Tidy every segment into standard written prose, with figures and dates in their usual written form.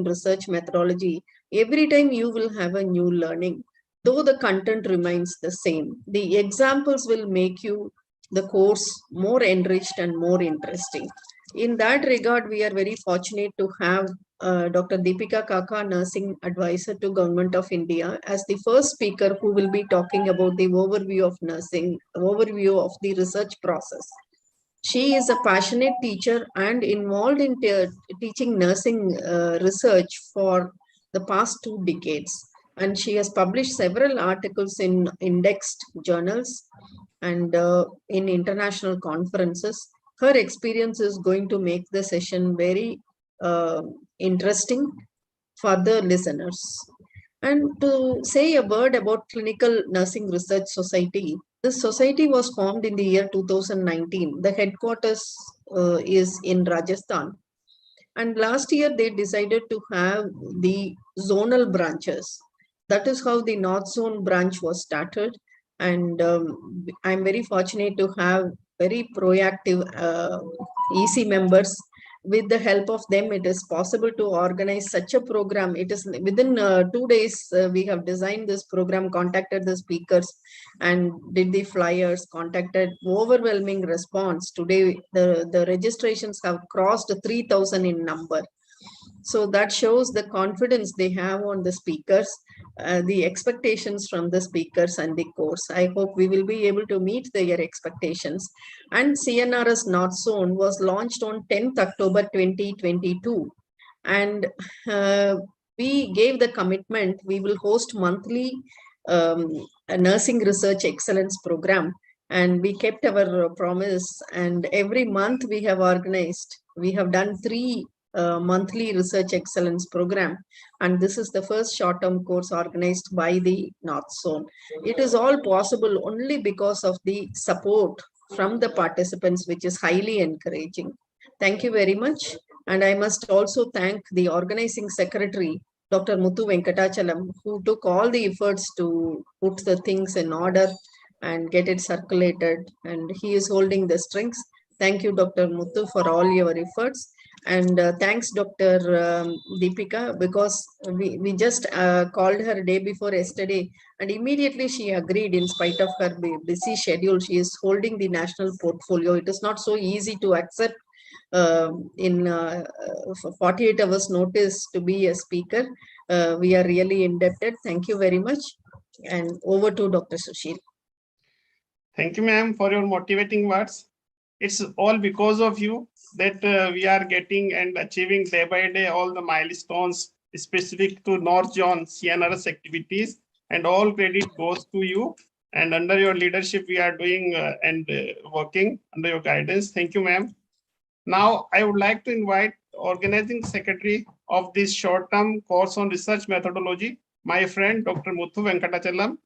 research methodology, every time you will have a new learning, though the content remains the same. The examples will make you the course more enriched and more interesting. In that regard, we are very fortunate to have Dr. Deepika Khakha, Nursing Advisor to Government of India, as the first speaker who will be talking about the overview of nursing, overview of the research process. She is a passionate teacher and involved in teaching nursing research for the past 2 decades. And she has published several articles in indexed journals and in international conferences. Her experience is going to make the session very interesting for the listeners. And to say a word about Clinical Nursing Research Society, this society was formed in the year 2019. The headquarters is in Rajasthan. And last year they decided to have the zonal branches. That is how the North Zone branch was started. And I'm very fortunate to have very proactive EC members. With the help of them, it is possible to organize such a program. It is within 2 days, we have designed this program, contacted the speakers and did the flyers, contacted overwhelming response. Today, the registrations have crossed 3,000 in number. So that shows the confidence they have on the speakers, the expectations from the speakers and the course. I hope we will be able to meet their expectations. And CNRS North Zone was launched on 10th October 2022. And we gave the commitment, we will host monthly a nursing research excellence program. And we kept our promise. And every month we have organized, we have done 3 monthly research excellence program, and this is the first short-term course organized by the North Zone. It is all possible only because of the support from the participants, which is highly encouraging. Thank you very much. And I must also thank the organizing secretary, Dr. Muthu Venkatachalam, who took all the efforts to put the things in order and get it circulated, and he is holding the strings. Thank you, Dr. Muthu, for all your efforts. And thanks, Dr. Deepika, because we just called her day before yesterday, and immediately she agreed in spite of her busy schedule. She is holding the national portfolio. It is not so easy to accept in 48 hours notice to be a speaker. We are really indebted. Thank you very much. And over to Dr. Sushil. Thank you, ma'am, for your motivating words. It's all because of you that we are getting and achieving day by day all the milestones specific to North Zone CNRS activities, and all credit goes to you. And under your leadership, we are doing and working under your guidance. Thank you, ma'am. Now, I would like to invite organizing secretary of this short-term course on research methodology, my friend, Dr. Muthu Venkatachalam,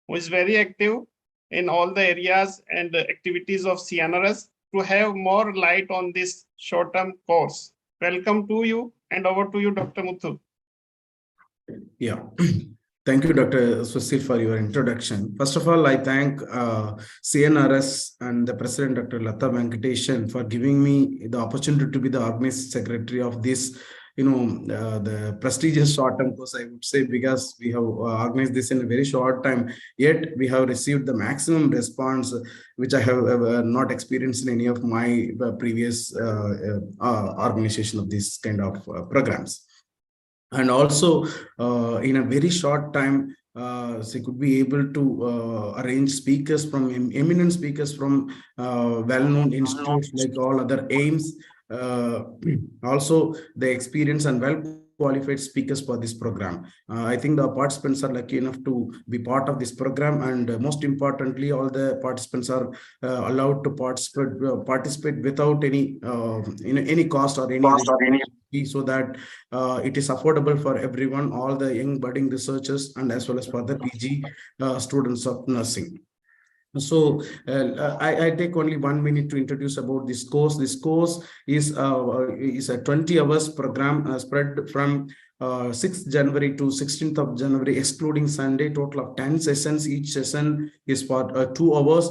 who is very active in all the areas and activities of CNRS, to have more light on this short-term course. Welcome to you, and over to you, Dr. Muthu. Yeah. Thank you, Dr. Sushil, for your introduction. First of all, I thank CNRS and the President, Dr. Lata Venkatesan, for giving me the opportunity to be the organizing secretary of this, the prestigious short-term course, I would say, because we have organized this in a very short time, yet we have received the maximum response, which I have not experienced in any of my previous organization of this kind of programs. And also, in a very short time, they could be able to arrange speakers from eminent speakers from well-known institutes like all other AIMS. Also, the experience and well-qualified speakers for this program. I think the participants are lucky enough to be part of this program, and most importantly, all the participants are allowed to participate without any cost or any so that it is affordable for everyone, all the young budding researchers, and as well as for the PG students of nursing. So I take only 1 minute to introduce about this course. This course is a 20 hours program spread from 6th January to 16th of January, excluding Sunday. Total of 10 sessions. Each session is for 2 hours,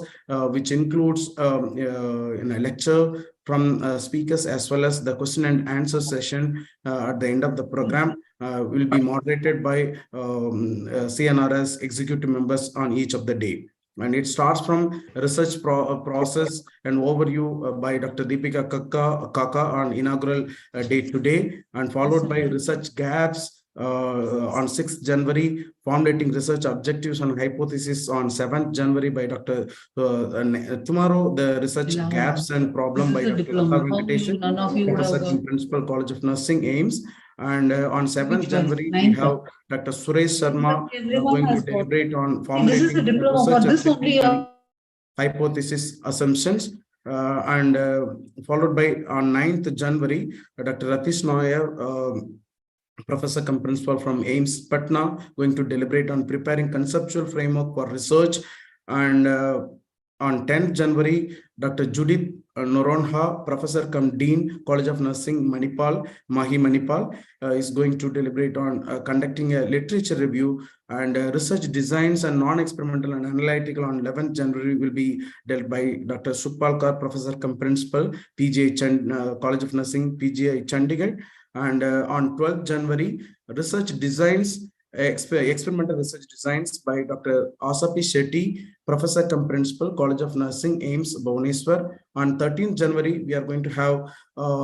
which includes a lecture from speakers, as well as the question and answer session at the end of the program. Will be moderated by CNRS executive members on each of the day. And it starts from research process and overview by Dr. Deepika Khakha on inaugural day today, and followed by research gaps on 6th January, formulating research objectives and hypothesis on 7th January by Dr. Tomorrow, the research gaps and problem by Dr. Lata Venkatesan, Professor and Principal, College of Nursing, AIMS. And on 7th January, we have Dr. Suresh Sharma going to deliberate on formulating research hypothesis assumptions. And followed by on 9th January, Dr. Ratish Noyer, Professor cum Principal from AIMS Patna, going to deliberate on preparing conceptual framework for research. And on 10th January, Dr. Judith Noronha, Professor cum Dean, College of Nursing, Manipal, is going to deliberate on conducting a literature review, and research designs and non-experimental and analytical on 11th January will be dealt by Dr. Supalkar, Professor cum Principal, PGI College of Nursing, PGI Chandigarh. And on 12th January, research designs, experimental research designs by Dr. Asapi Shetty, Professor cum Principal, College of Nursing, AIMS, Bhubaneswar. On 13th January, we are going to have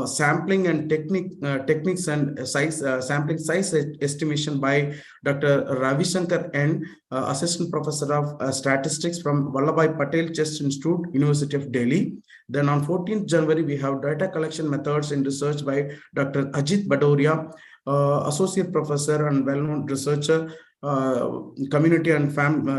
sampling and techniques and sampling size estimation by Dr. Ravi Shankar N, Assistant Professor of Statistics from Vallabhbhai Patel Chest Institute, University of Delhi. Then on 14th January, we have data collection methods in research by Dr. Ajit Badoria, Associate Professor and well-known researcher, Community and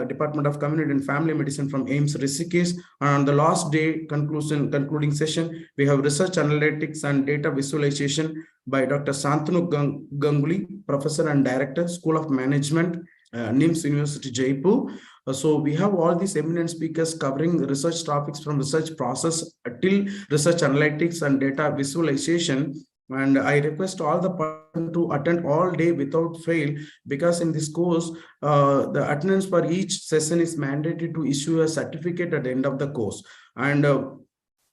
Department of Community and Family Medicine from AIMS Rishikesh. And on the last day concluding session, we have research analytics and data visualization by Dr. Santanu Ganguly, Professor and Director, School of Management, NIMS University, Jaipur. So we have all these eminent speakers covering research topics from research process till research analytics and data visualization. And I request all the participants to attend all day without fail, because in this course, the attendance for each session is mandated to issue a certificate at the end of the course. And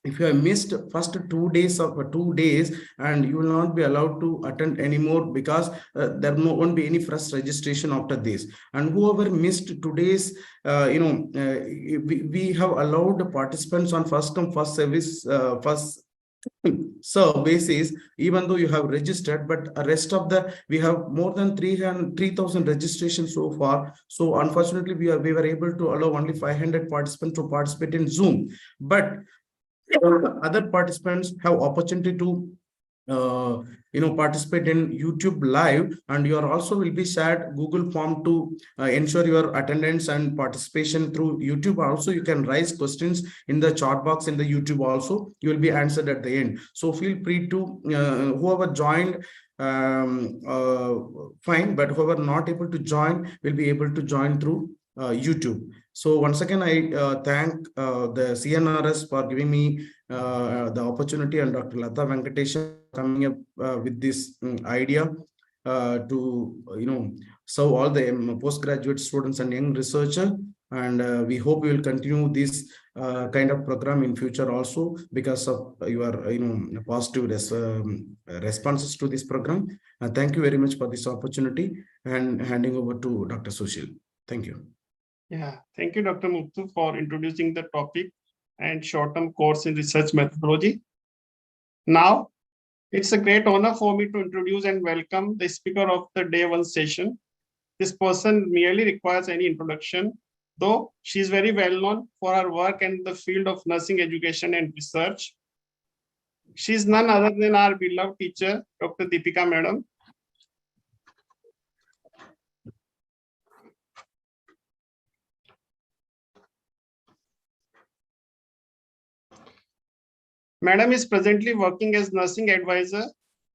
if you have missed first 2 days and you will not be allowed to attend anymore, because there won't be any fresh registration after this. And whoever missed today's, we have allowed the participants on first come first service, so basis, even though you have registered, but the rest of we have more than 3,000 registrations so far. So unfortunately, we were able to allow only 500 participants to participate in Zoom, but other participants have opportunity to participate in YouTube live, and you are also will be shared Google form to ensure your attendance and participation through YouTube. Also, you can raise questions in the chat box in the YouTube. Also, you will be answered at the end. So feel free to whoever joined, fine, but whoever not able to join will be able to join through YouTube. So once again, I thank the CNRS for giving me the opportunity, and Dr. Lata Venkatesan coming up with this idea to serve all the postgraduate students and young researchers. And we hope we will continue this kind of program in future also, because of your positive responses to this program. Thank you very much for this opportunity, and handing over to Dr. Sushil. Thank you. Yeah, thank you, Dr. Muthu, for introducing the topic and short-term course in research methodology. Now, it's a great honor for me to introduce and welcome the speaker of the day one session. This person merely requires any introduction, though she is very well known for her work in the field of nursing education and research. She is none other than our beloved teacher, Dr. Deepika Madam. Madam is presently working as nursing advisor,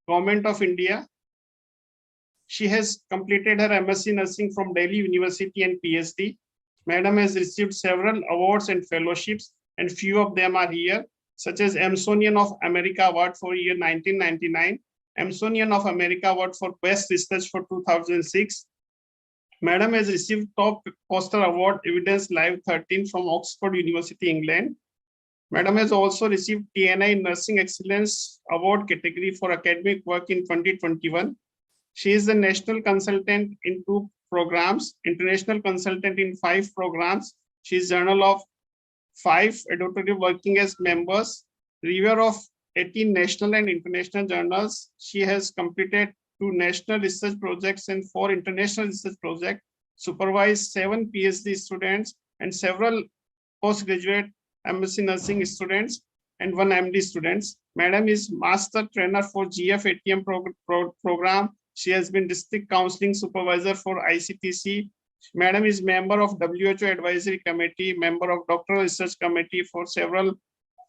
Government of India. She has completed her MSc Nursing from Delhi University and PhD. Madam has received several awards and fellowships, and few of them are here, such as Amazonian of America Award for year 1999, Amazonian of America Award for Best Research for 2006. Madam has received Top Poster Award Evidence Live 13 from Oxford University, England. Madam has also received TNI Nursing Excellence Award category for academic work in 2021. She is the national consultant in 2 programs, international consultant in 5 programs. She is journal of 5 editorial working as members, reviewer of 18 national and international journals. She has completed 2 national research projects and 4 international research projects, supervised 7 PhD students and several postgraduate M.Sc Nursing students and 1 MD students. Madam is master trainer for GF ATM program. She has been district counseling supervisor for ICTC. Madam is member of WHO advisory committee, member of doctoral research committee for several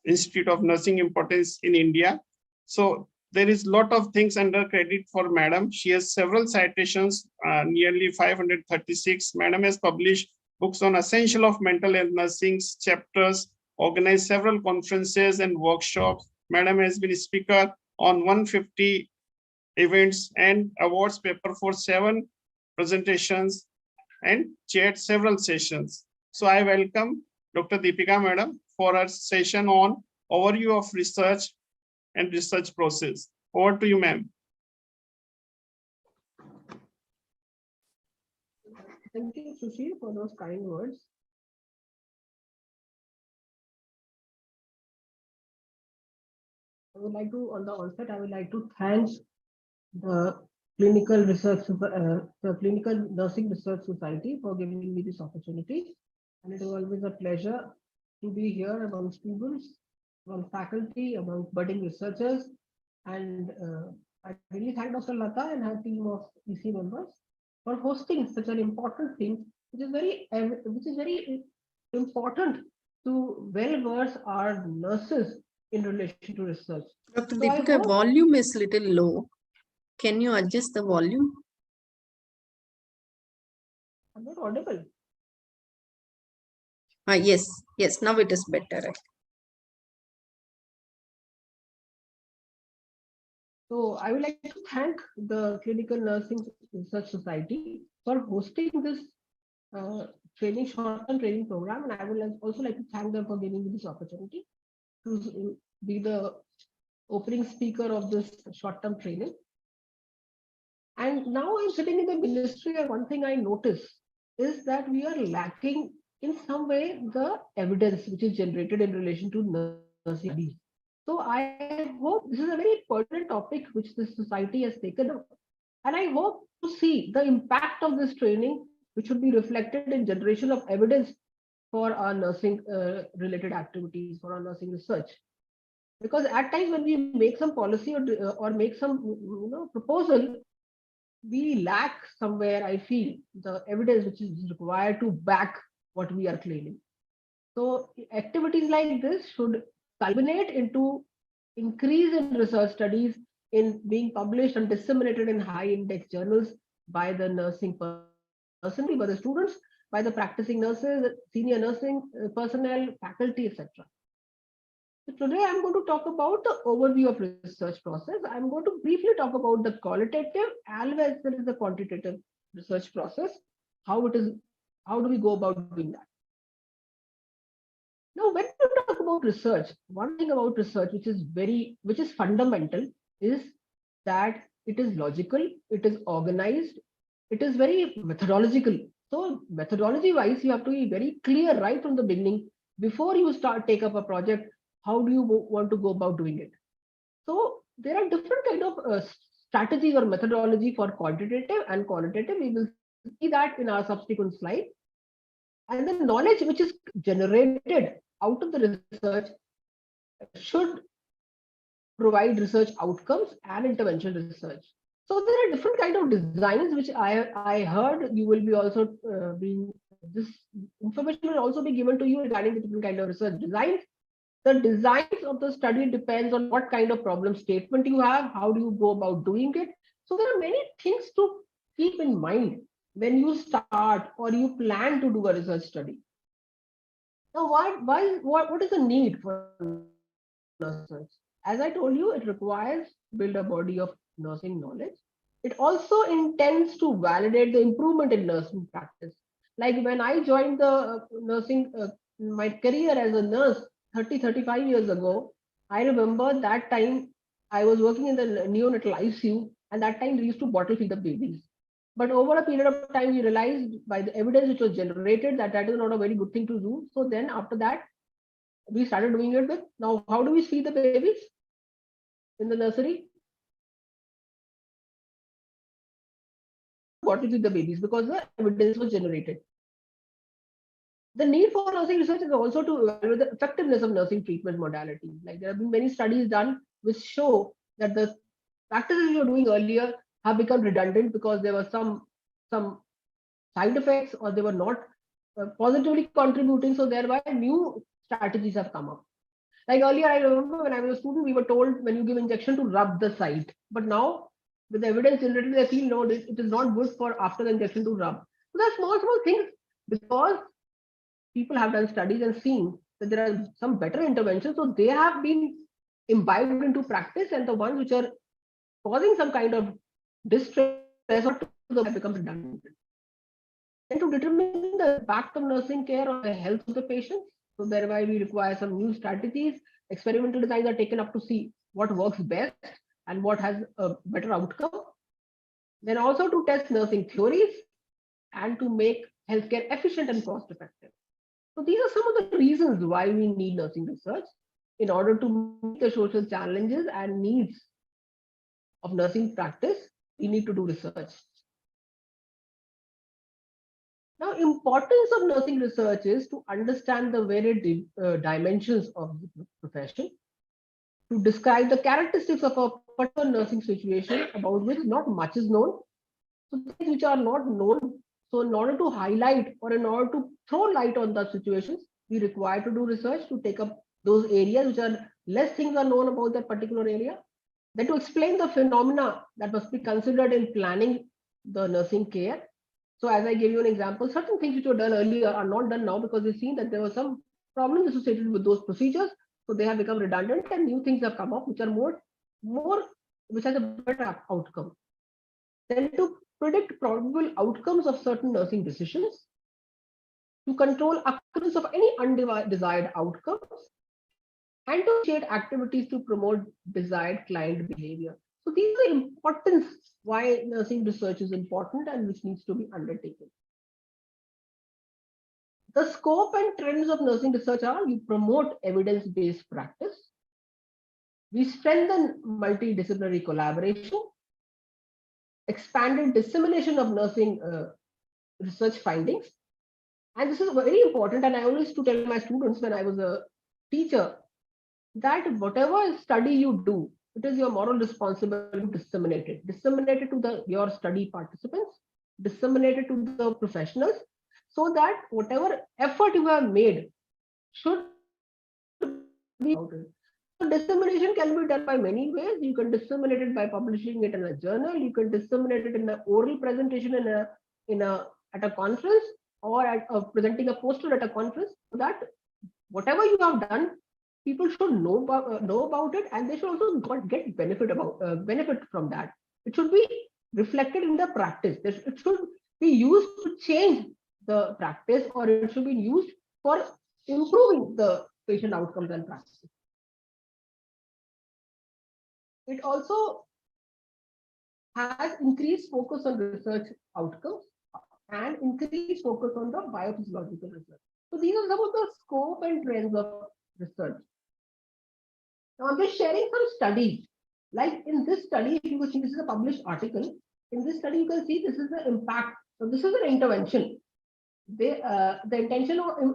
Institute of Nursing importance in India. So there is a lot of things under credit for Madam. She has several citations, nearly 536. Madam has published books on essential of mental health nursing chapters, organized several conferences and workshops. Madam has been a speaker on 150 events and awards paper for 7 presentations and chaired several sessions. So I welcome Dr. Deepika Madam for our session on overview of research and research process. Over to you, ma'am. Thank you, Sushil, for those kind words. I would like to, on the onset, I would like to thank the Clinical Nursing Research Society for giving me this opportunity. And it is always a pleasure to be here among students, among faculty, among budding researchers. And I really thank Dr. Lata and her team of EC members for hosting such an important thing, which is very important to well-versed our nurses in relation to research. Dr. Deepika, volume is little low. Can you adjust the volume? I'm not audible. Yes, now it is better. So I would like to thank the Clinical Nursing Research Society for hosting this short-term training program, and I would also like to thank them for giving me this opportunity to be the opening speaker of this short-term training. And now I'm sitting in the ministry, and one thing I notice is that we are lacking in some way the evidence which is generated in relation to nursing studies. So I hope this is a very pertinent topic which this society has taken up. And I hope to see the impact of this training, which would be reflected in generation of evidence for our nursing related activities, for our nursing research. Because at times when we make some policy or make some proposal, we lack somewhere, I feel, the evidence which is required to back what we are claiming. So activities like this should culminate into increase in research studies in being published and disseminated in high index journals by the nursing personnel, by the students, by the practicing nurses, senior nursing personnel, faculty, etc. So today I'm going to talk about the overview of research process. I'm going to briefly talk about the qualitative as well as the quantitative research process. How do we go about doing that? Now, when we talk about research, one thing about research which is fundamental is that it is logical, it is organized, it is very methodological. So methodology wise, you have to be very clear right from the beginning before you take up a project. How do you want to go about doing it? So there are different kind of strategies or methodology for quantitative and qualitative. We will see that in our subsequent slide. And the knowledge which is generated out of the research should provide research outcomes and intervention research. So there are different kind of designs which I heard you will be also this information will also be given to you regarding the different kind of research designs. The designs of the study depends on what kind of problem statement you have, how do you go about doing it. So there are many things to keep in mind when you start or you plan to do a research study. Now, what is the need for research? As I told you, it requires build a body of nursing knowledge. It also intends to validate the improvement in nursing practice. Like when I joined the nursing, my career as a nurse 35 years ago, I remember that time I was working in the neonatal ICU, and that time they used to bottle feed the babies. But over a period of time, we realized by the evidence which was generated that that is not a very good thing to do. So then after that, we started doing it with, now how do we feed the babies in the nursery? Bottle feed the babies because the evidence was generated. The need for nursing research is also to evaluate the effectiveness of nursing treatment modality. Like there have been many studies done which show that the practices you were doing earlier have become redundant because there were some side effects or they were not positively contributing. So thereby new strategies have come up. Like earlier, I remember when I was a student, we were told when you give injection to rub the site. But now with the evidence generated, they feel no, it is not good for after the injection to rub. So there are small things because people have done studies and seen that there are some better interventions. So they have been imbibed into practice, and the ones which are causing some kind of distress or have become redundant. And to determine the impact of nursing care on the health of the patient, so thereby we require some new strategies. Experimental designs are taken up to see what works best and what has a better outcome. Then also to test nursing theories and to make healthcare efficient and cost effective. So these are some of the reasons why we need nursing research in order to meet the social challenges and needs of nursing practice. We need to do research. Now, importance of nursing research is to understand the varied dimensions of the profession, to describe the characteristics of a particular nursing situation about which not much is known, so things which are not known. So in order to highlight or in order to throw light on the situations, we require to do research to take up those areas which are less things are known about that particular area. Then to explain the phenomena that must be considered in planning the nursing care. So as I gave you an example, certain things which were done earlier are not done now because we've seen that there were some problems associated with those procedures. So they have become redundant and new things have come up which are more which has a better outcome. Then to predict probable outcomes of certain nursing decisions, to control occurrence of any undesired outcomes, and to initiate activities to promote desired client behavior. So these are the importance why nursing research is important and which needs to be undertaken. The scope and trends of nursing research are: we promote evidence-based practice, we strengthen multidisciplinary collaboration, expanded dissemination of nursing research findings. And this is very important, and I always used to tell my students when I was a teacher that whatever study you do, it is your moral responsibility to disseminate it. Disseminate it to your study participants, disseminate it to the professionals, so that whatever effort you have made should be counted. So dissemination can be done by many ways. You can disseminate it by publishing it in a journal. You can disseminate it in an oral presentation at a conference, or at presenting a poster at a conference, so that whatever you have done, people should know about it, and they should also get benefit from that. It should be reflected in the practice. It should be used to change the practice, or it should be used for improving the patient outcomes and practice. It also has increased focus on research outcomes and increased focus on the biophysiological research. So these are some of the scope and trends of research. Now I'm just sharing some studies. Like in this study, if you will see, this is a published article. In this study, you can see this is the impact. So this is an intervention. The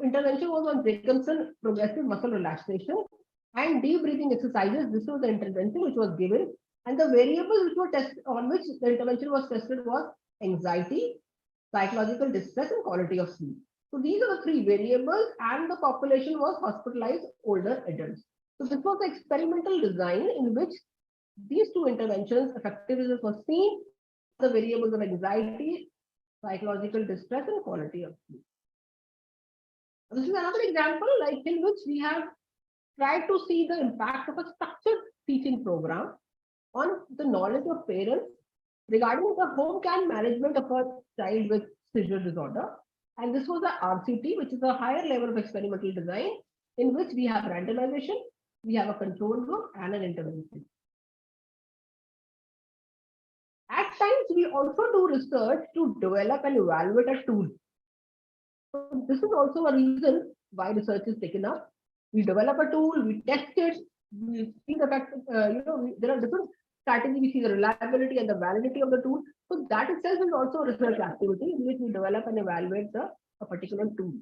intervention was on Jacobson progressive muscle relaxation and deep breathing exercises. This was the intervention which was given, and the variables which were tested, on which the intervention was tested, was anxiety, psychological distress, and quality of sleep. So these are the three variables, and the population was hospitalized older adults. So this was the experimental design in which these two interventions effectiveness was seen. The variables of anxiety psychological distress, and quality of sleep. This is another example like in which we have tried to see the impact of a structured teaching program on the knowledge of parents regarding the home care management of a child with seizure disorder. And this was a RCT, which is a higher level of experimental design in which we have randomization, we have a control group and an intervention. At times, we also do research to develop and evaluate a tool. So this is also a reason why research is taken up. We develop a tool, we test it, we see the fact, there are different strategies, we see the reliability and the validity of the tool. So that itself is also a research activity in which we develop and evaluate a particular tool.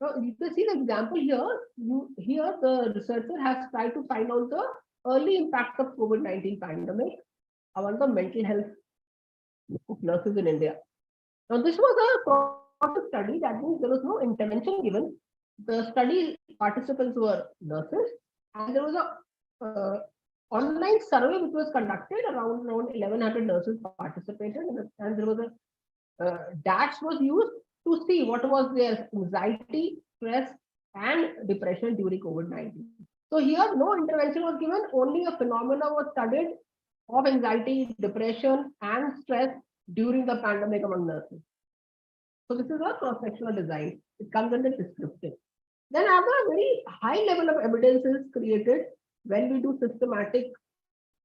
So you can see the example here. Here the researcher has tried to find out the early impact of COVID-19 pandemic on the mental health of nurses in India. Now this was a study, that means there was no intervention given. The study participants were nurses, and there was a online survey which was conducted. Around 1100 nurses participated, and there was a DASH was used to see what was their anxiety, stress, and depression during COVID-19. So here no intervention was given, only a phenomena was studied of anxiety, depression, and stress during the pandemic among nurses. So this is a cross-sectional design. It comes under descriptive. Then after a very high level of evidence is created when we do systematic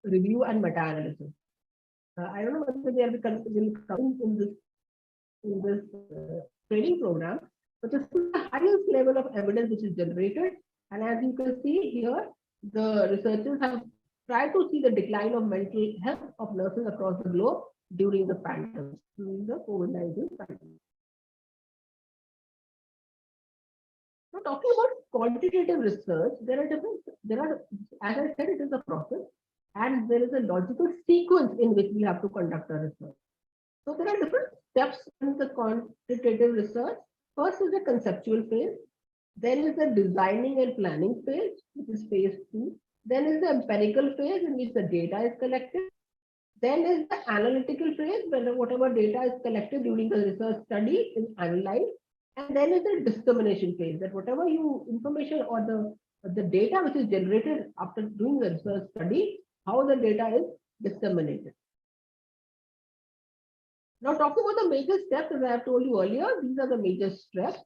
review and meta-analysis. I don't know whether they will come in this training program, but this is the highest level of evidence which is generated. And as you can see here, the researchers have tried to see the decline of mental health of nurses across the globe during the pandemic, during the COVID-19 pandemic. Now, talking about quantitative research, there are, as I said, it is a process, and there is a logical sequence in which we have to conduct a research. So there are different steps in the quantitative research. First is the conceptual phase. Then is the designing and planning phase, which is phase 2. Then is the empirical phase in which the data is collected. Then is the analytical phase, where whatever data is collected during the research study is analyzed. And then is the dissemination phase, that whatever information or the data which is generated after doing the research study, how the data is disseminated. Now talking about the major steps, as I have told you earlier, these are the major steps.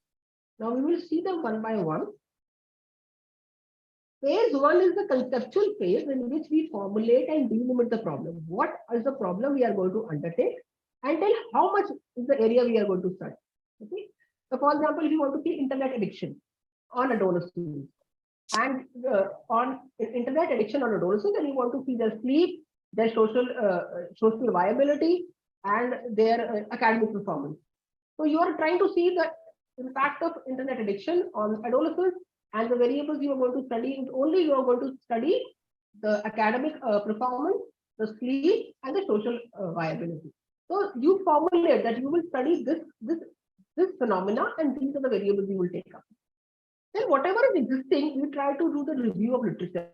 Now we will see them one by one. Phase 1 is the conceptual phase in which we formulate and delimit the problem. What is the problem we are going to undertake, and tell how much is the area we are going to study. Okay. So for example, if you want to see internet addiction on adolescents, and on internet addiction on adolescents, and you want to see their sleep, their social viability, and their academic performance. So you are trying to see the impact of internet addiction on adolescents, and the variables you are going to study, only you are going to study the academic performance, the sleep, and the social viability. So you formulate that you will study this phenomena, and these are the variables you will take up. Then whatever is existing, we try to do the review of literature.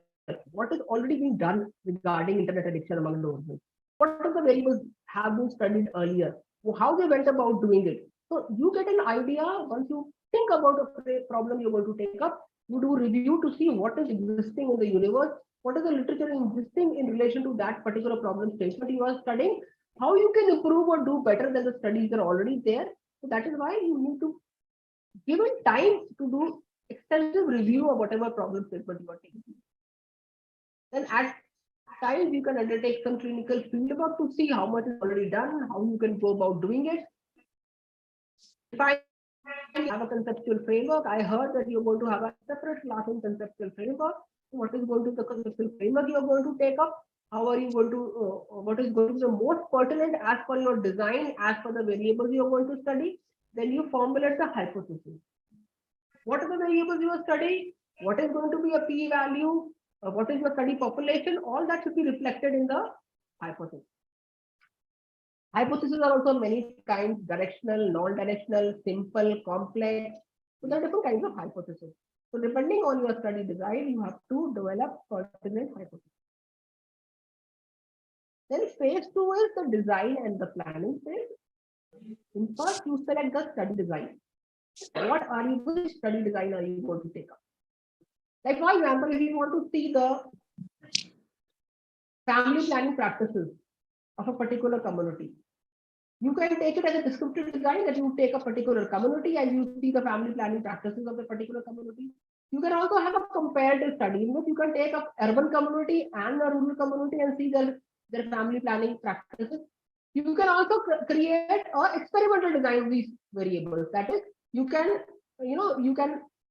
What is already being done regarding internet addiction among adolescents? What are the variables have been studied earlier? How they went about doing it? So you get an idea once you think about a problem you're going to take up. You do review to see what is existing in the universe, what is the literature existing in relation to that particular problem statement you are studying, how you can improve or do better than the studies that are already there. So that is why you need to give it time to do extensive review of whatever problem statement you are taking. Then at times you can undertake some clinical fieldwork to see how much is already done, how you can go about doing it. If I have a conceptual framework, I heard that you're going to have a separate class in conceptual framework. What is going to be the conceptual framework you are going to take up? How are you going to, what is going to be the most pertinent as per your design, as per the variables you are going to study? Then you formulate the hypothesis. What are the variables you are studying? What is going to be a p-value? What is your study population? All that should be reflected in the hypothesis. Hypotheses are also many kinds: directional, non-directional, simple, complex. So there are different kinds of hypotheses. So depending on your study design, you have to develop pertinent hypotheses. Then phase 2 is the design and the planning phase. In first, you select the study design. Which study design are you going to take up? Like for example, if you want to see the family planning practices of a particular community, you can take it as a descriptive design that you take a particular community and you see the family planning practices of the particular community. You can also have a comparative study in which you can take a urban community and a rural community and see their family planning practices. You can also create an experimental design of these variables. That is, you can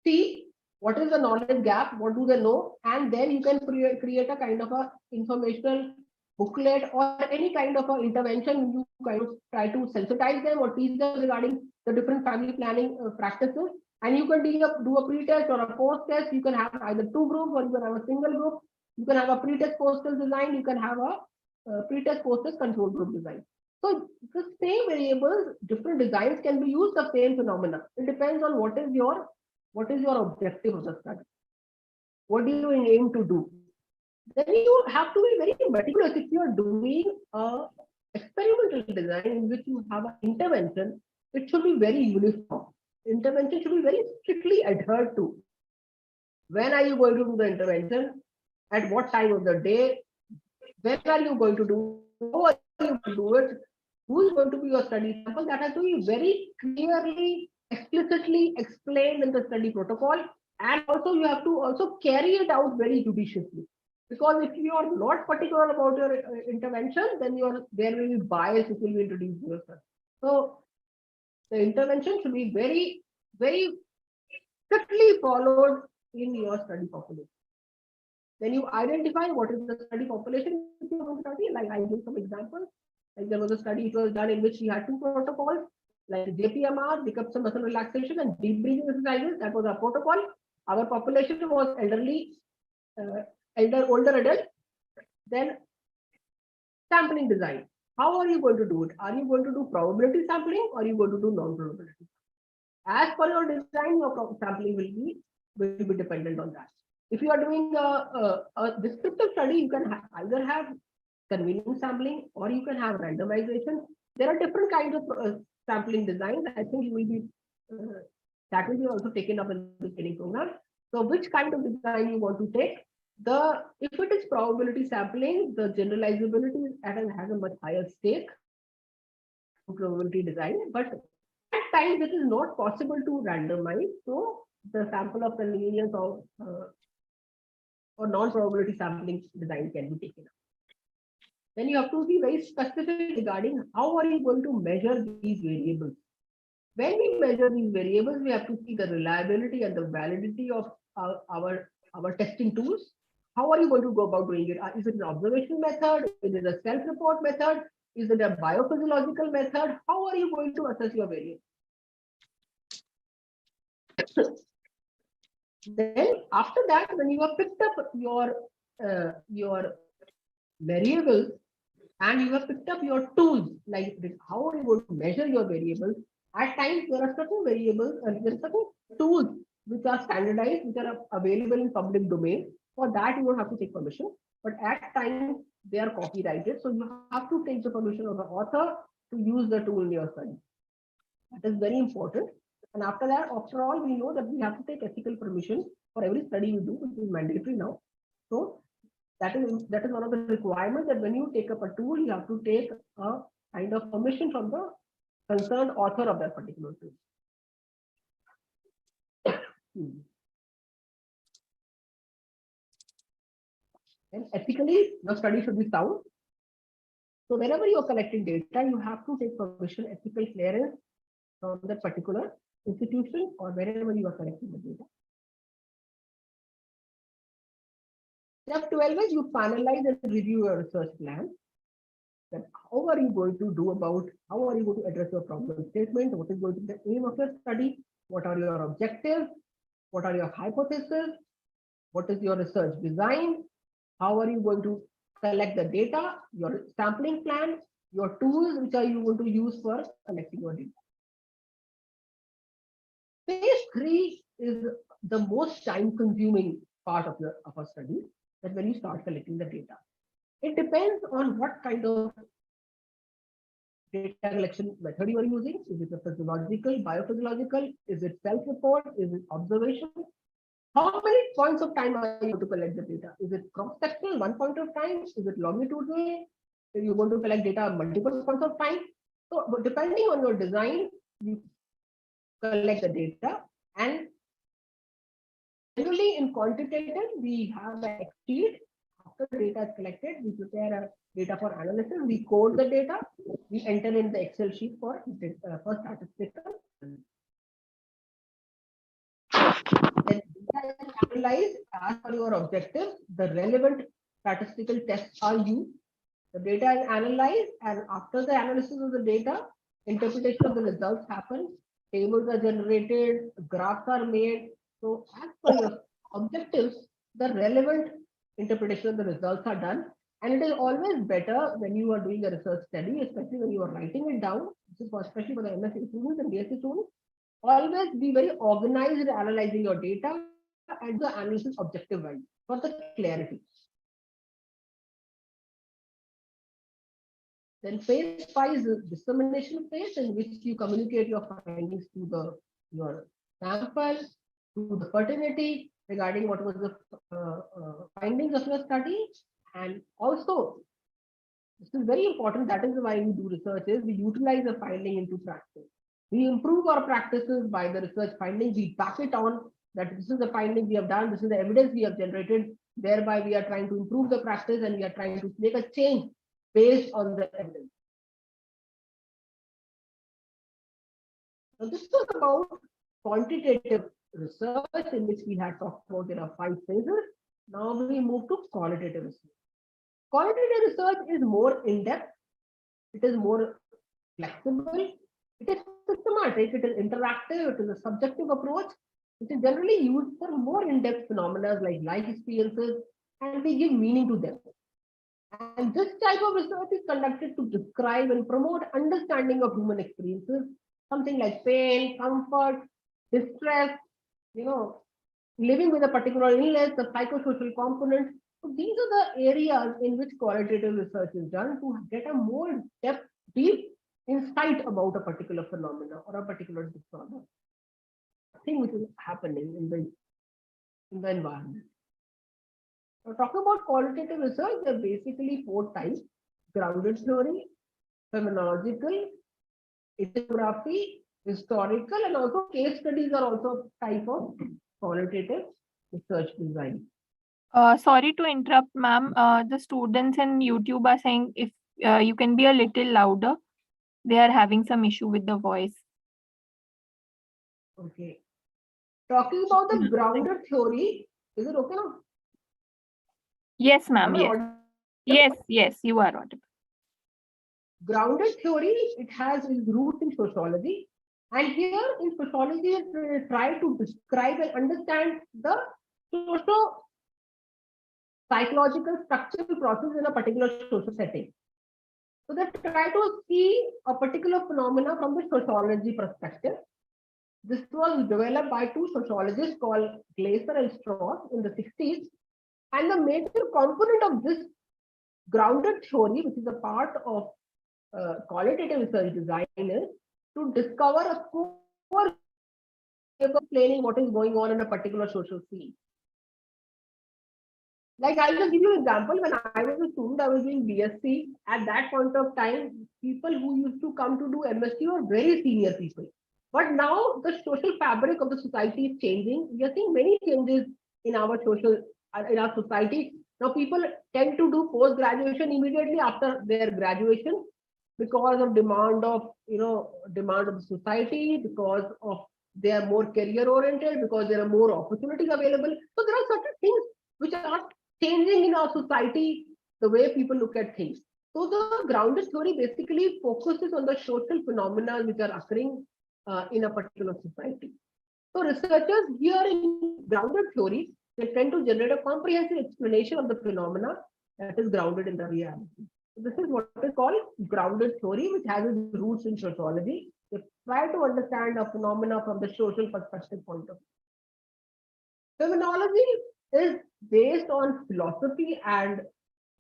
see what is the knowledge gap, what do they know, and then you can create a kind of a informational booklet or any kind of a intervention. You kind of try to sensitize them or teach them regarding the different family planning practices. And you can do a pre-test or a post-test. You can have either two groups or you can have a single group. You can have a pre-test post-test design. You can have a pre-test post-test control group design. So the same variables, different designs can be used, the same phenomena. It depends on what is your objective of the study. What do you aim to do? Then you have to be very meticulous. If you are doing a experimental design in which you have an intervention, it should be very uniform. Intervention should be very strictly adhered to. When are you going to do the intervention? At what time of the day? When are you going to do? How are you going to do it? Who is going to be your study sample? That has to be very clearly, explicitly explained in the study protocol. And also you have to also carry it out very judiciously. Because if you are not particular about your intervention, then there will be bias which will be introduced to yourself. So the intervention should be very, very strictly followed in your study population. Then you identify what is the study population you want to study. Like I give some examples. Like there was a study, it was done in which we had two protocols, like JPMR, pick-up some muscle relaxation and deep breathing exercises. That was our protocol. Our population was older adult. Then sampling design. How are you going to do it? Are you going to do probability sampling or are you going to do non-probability? As per your design, your sampling will be dependent on that. If you are doing a descriptive study, you can either have convenience sampling or you can have randomization. There are different kinds of sampling designs. I think you will be that will be also taken up in the training program. So which kind of design you want to take? If it is probability sampling, the generalizability has a much higher stake probability design, but at times it is not possible to randomize. So the sample of convenience or non-probability sampling design can be taken up. Then you have to be very specific regarding how are you going to measure these variables. When we measure these variables, we have to see the reliability and the validity of our testing tools. How are you going to go about doing it? Is it an observation method? Is it a self-report method? Is it a biophysiological method? How are you going to assess your variables? Then after that, when you have picked up your variables and you have picked up your tools, like how are you going to measure your variables? At times there are certain variables and there are certain tools which are standardized, which are available in public domain. For that, you don't have to take permission. But at times they are copyrighted, so you have to take the permission of the author to use the tool in your study. That is very important. And after that, after all, we know that we have to take ethical permission for every study we do, which is mandatory now. So that is one of the requirements, that when you take up a tool, you have to take a kind of permission from the concerned author of that particular tool. And ethically, your study should be sound. So whenever you are collecting data, you have to take permission, ethical clearance from that particular institution or wherever you are collecting the data. Step 12 is you finalize and review your research plan. Then how are you going to do about, how are you going to address your problem statement? What is going to be the aim of your study? What are your objectives? What are your hypotheses? What is your research design? How are you going to collect the data, your sampling plan, your tools, which are you going to use for collecting your data? Phase 3 is the most time-consuming part of a study, that when you start collecting the data. It depends on what kind of data collection method you are using. Is it a physiological, biophysiological? Is it self-report? Is it observation? How many points of time are you to collect the data? Is it cross-sectional, one point of time? Is it longitudinal? Are you going to collect data multiple points of time? So, but depending on your design, you collect the data. And generally in quantitative, we have an sheet. After the data is collected, we prepare a data for analysis. We code the data. We enter in the Excel sheet for statistical. Then data is analyzed as per your objective. The relevant statistical tests are used. The data is analyzed, and after the analysis of the data, interpretation of the results happens. Tables are generated, graphs are made. So as per your objectives, the relevant interpretation of the results are done. And it is always better when you are doing a research study, especially when you are writing it down, this is especially for the MSc students and B.Sc students, always be very organized in analyzing your data and the analysis objective wise for the clarity. Then phase 5 is the dissemination phase, in which you communicate your findings to your sample, to the fraternity regarding what was the findings of your study. And also, this is very important, that is why we do research, is we utilize the finding into practice. We improve our practices by the research findings. We pass it on that this is the finding we have done, this is the evidence we have generated. Thereby, we are trying to improve the practice and we are trying to make a change based on the evidence. So this was about quantitative research, in which we had talked about there are 5 phases. Now we move to qualitative research. Qualitative research is more in-depth, it is more flexible, it is systematic, it is interactive, it is a subjective approach. It is generally used for more in-depth phenomena like life experiences, and we give meaning to them. And this type of research is conducted to describe and promote understanding of human experiences, something like pain, comfort, distress, living with a particular illness, the psychosocial components. So these are the areas in which qualitative research is done to get a more deep insight about a particular phenomena or a particular disorder, thing which is happening in the environment. Now, talking about qualitative research, there are basically 4 types: grounded theory, phenomenological, ethnography, historical, and also case studies are also a type of qualitative research design. Sorry to interrupt, ma'am. The students in YouTube are saying if you can be a little louder. They are having some issue with the voice. Okay. Talking about the grounded theory, is it okay now? Yes, ma'am. Yes. Yes, you are audible. Grounded theory, it has its roots in sociology. And here in sociology, we try to describe and understand the socio-psychological structural process in a particular social setting. So they try to see a particular phenomena from the sociology perspective. This was developed by 2 sociologists called Glaser and Strauss in the 60s. And the major component of this grounded theory, which is a part of qualitative research design, is to discover a core way of explaining what is going on in a particular social scene. Like, I'll just give you an example. When I was a student, I was doing B.Sc. At that point of time, people who used to come to do MSc were very senior people. But now the social fabric of the society is changing. We are seeing many changes in our society. Now people tend to do post-graduation immediately after their graduation because of demand of the society, because of they are more career oriented, because there are more opportunities available. So there are certain things which are changing in our society, the way people look at things. So the grounded theory basically focuses on the social phenomena which are occurring in a particular society. So researchers here in grounded theory, they tend to generate a comprehensive explanation of the phenomena that is grounded in the reality. So this is what is called grounded theory, which has its roots in sociology. They try to understand a phenomena from the social perspective point of view. Phenomenology is based on philosophy and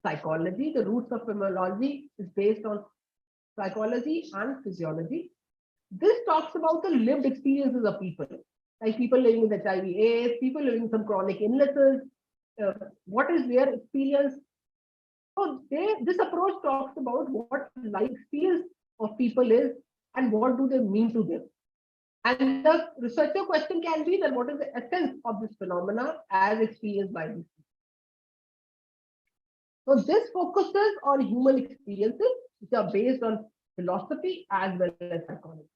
psychology. The roots of phenomenology is based on psychology and physiology. This talks about the lived experiences of people, like people living with HIV/AIDS, people living with some chronic illnesses. What is their experience? So this approach talks about what life experience of people is and what do they mean to them. And the researcher question can be that what is the essence of this phenomena as experienced by these people. So this focuses on human experiences which are based on philosophy as well as psychology.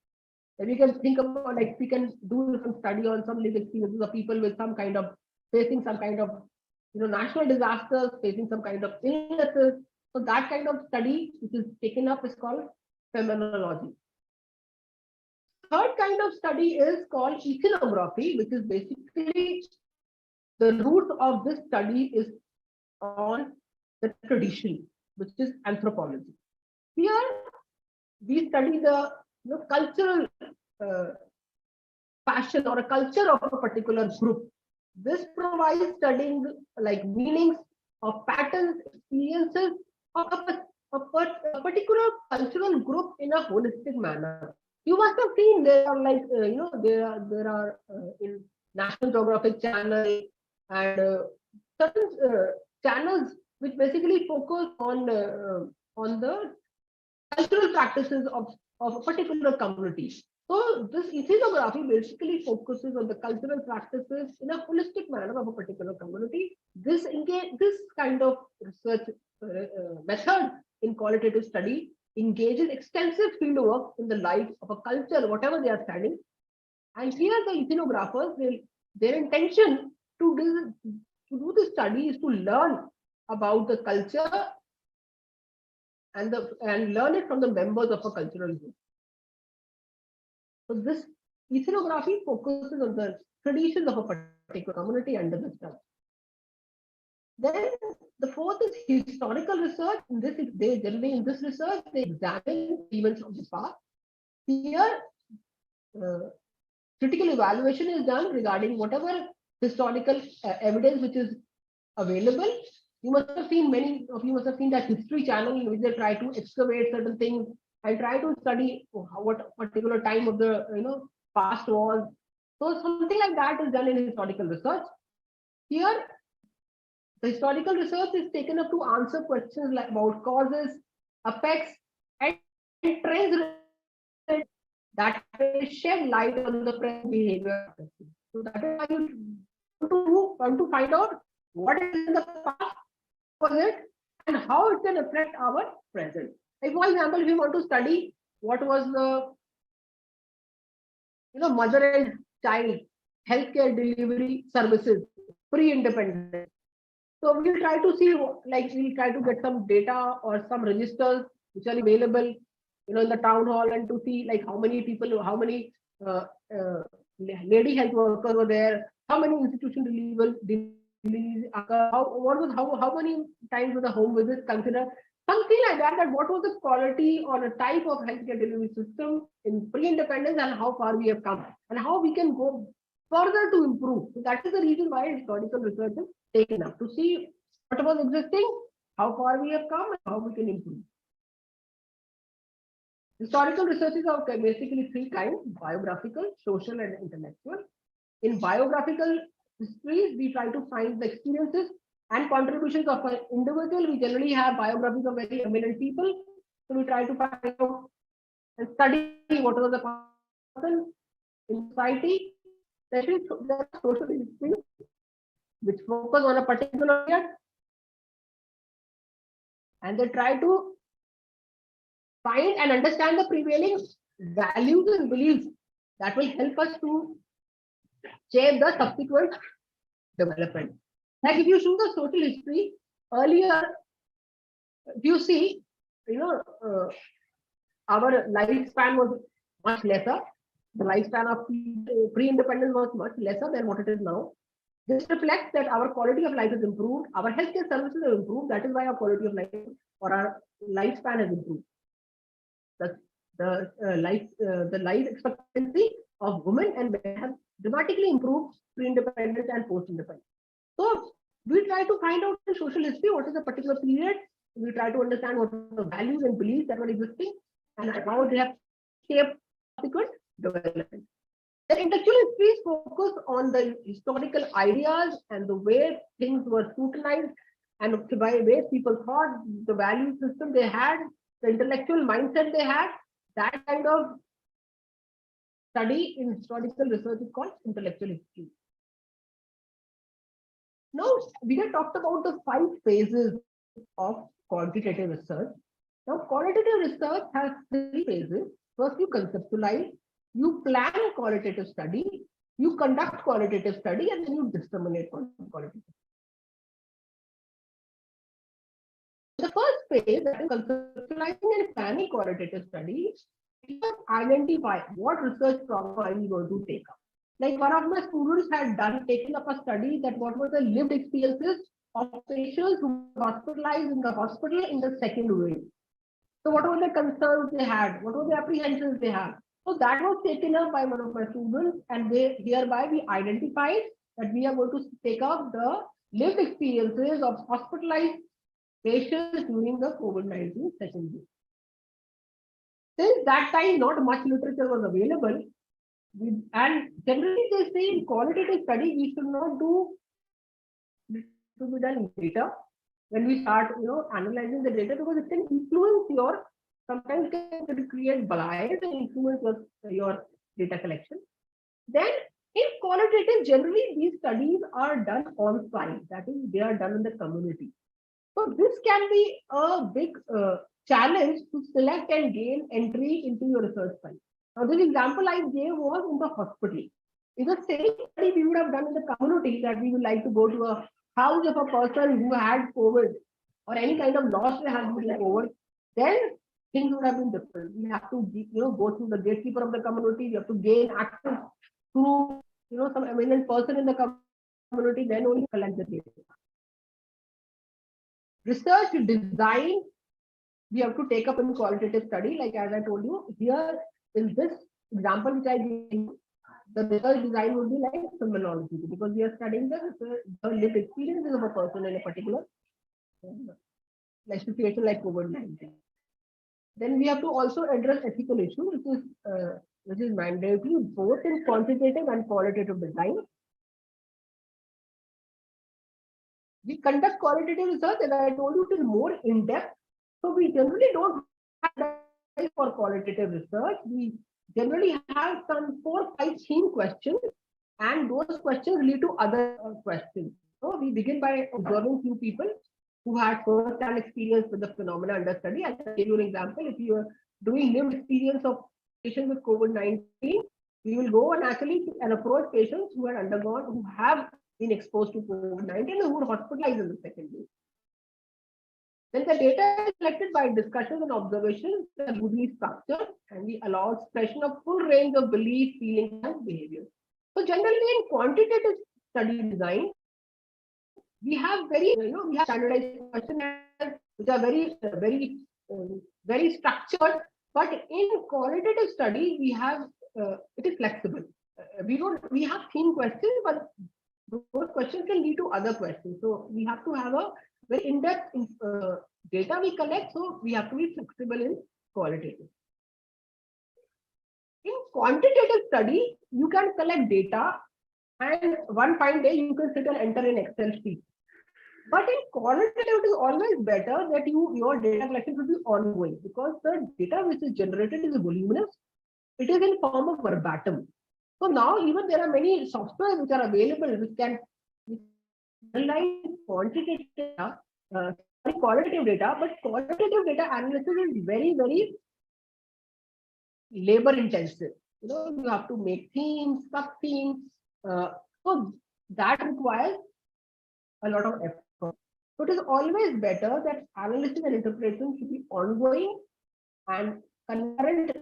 And we can think about, like, we can do some study on some lived experiences of people with some kind of facing some kind of natural disasters, facing some kind of illnesses. So that kind of study which is taken up is called phenomenology. Third kind of study is called ethnography, which is basically the root of this study is on the tradition, which is anthropology. Here we study the cultural fashion or a culture of a particular group. This provides studying like meanings of patterns, experiences of a particular cultural group in a holistic manner. You must have seen there are like there are in National Geographic Channel and certain channels which basically focus on the cultural practices of a particular community. So this ethnography basically focuses on the cultural practices in a holistic manner of a particular community. This kind of research method in qualitative study engages extensive fieldwork in the life of a culture, whatever they are studying. And here the ethnographers, their intention to do this study is to learn about the culture and learn it from the members of a cultural group. So this ethnography focuses on the traditions of a particular community under the study. Then the fourth is historical research. In this research they examine events of the past. Here, critical evaluation is done regarding whatever historical evidence which is available. You must have seen, many of you must have seen that History Channel in which they try to excavate certain things and try to study what particular time of the past was. So something like that is done in historical research. Here, the historical research is taken up to answer questions like about causes, effects, and trends that shed light on the present behavior. So that is why you want to find out what is in the past was it and how it can affect our present. Like, for example, if you want to study what was the mother and child healthcare delivery services pre-independence. So we'll try to see, like, we'll try to get some data or some registers which are available, in the town hall, and to see like how many people, how many lady health workers were there, how many institution how many times was the home visit considered, something like that. That what was the quality or a type of healthcare delivery system in pre-independence and how far we have come and how we can go further to improve. So that is the reason why historical research is taken up, to see what was existing, how far we have come, and how we can improve. Historical researches are basically three kinds: biographical, social, and intellectual. In biographical histories, we try to find the experiences and contributions of an individual. We generally have biographies of very eminent people. So we try to find out and study what was the person in society. There is social history which focus on a particular period, and they try to find and understand the prevailing values and beliefs that will help us to shape the subsequent development. Like if you see the social history earlier, if you see, our lifespan was much lesser. The lifespan of pre-independence was much lesser than what it is now. This reflects that our quality of life has improved, our healthcare services have improved. That is why our quality of life or our lifespan has improved. The life expectancy of women and men have dramatically improved pre-independence and post-independence. So We try to find out in social history what is a particular period. We try to understand what are the values and beliefs that were existing and how they have shaped subsequent development. The intellectual histories focus on the historical ideas and the way things were scrutinized and the way people thought, the value system they had, the intellectual mindset they had. That kind of study in historical research is called intellectual history. Now, we have talked about the 5 phases of quantitative research. Now, qualitative research has 3 phases. First, you conceptualize, you plan a qualitative study, you conduct qualitative study, and then you disseminate qualitative. The first phase, that is conceptualizing and planning qualitative study, you identify what research problem are you going to take up. Like one of my students had taken up a study that what were the lived experiences of patients who were hospitalized in the hospital in the second wave. So what were the concerns they had? What were the apprehensions they had? So that was taken up by one of my students, and hereby we identified that we are going to take up the lived experiences of hospitalized patients during the COVID-19 second wave. Since that time, not much literature was available, and generally they say in qualitative study, we should not do, it should be done in data. When we start, analyzing the data, because it can influence your, sometimes it can create bias and influence your data collection. Then in qualitative, generally these studies are done on site, that is, they are done in the community. So this can be a big challenge to select and gain entry into your research site. Now, this example I gave was in the hospital. If the same study we would have done in the community, that we would like to go to a house of a person who had COVID or any kind of loss they had due to COVID, then things would have been different. We have to, go through the gatekeeper of the community. We have to gain access to, some eminent person in the community. Then only collect the data. Research design, we have to take up in qualitative study. Like as I told you, here in this example which I gave you, the research design would be like phenomenology, because we are studying the lived experiences of a person in a particular situation like COVID-19. Then we have to also address ethical issues, which is mandatory both in quantitative and qualitative design. We conduct qualitative research, as I told you, it is more in depth. So we generally don't have time for qualitative research. We generally have some 4 or 5 theme questions, and those questions lead to other questions. So we begin by observing few people who had first-hand experience with the phenomena under study. I'll give you an example. If you are doing lived experience of patients with COVID-19, we will go and actually approach patients who have been exposed to COVID-19 and who were hospitalized in the second wave. Then the data is collected by discussions and observations that are loosely structured, and we allow expression of full range of belief, feelings, and behavior. So generally in quantitative study design, we have we have standardized questionnaires which are very structured. But in qualitative study, we have it is flexible. We have theme questions, but those questions can lead to other questions. So we have to have a very in-depth data we collect. So we have to be flexible in qualitative. In quantitative study, you can collect data, and one fine day you can sit and enter in Excel sheet. But in qualitative, it is always better that your data collection should be ongoing, because the data which is generated is voluminous. It is in form of verbatim. So now even there are many softwares which are available which can analyze quantitative data, qualitative data, but qualitative data analysis is very, very labor intensive. You have to make themes, sub-themes. So that requires a lot of effort. So it is always better that analysis and interpretation should be ongoing, and concurrent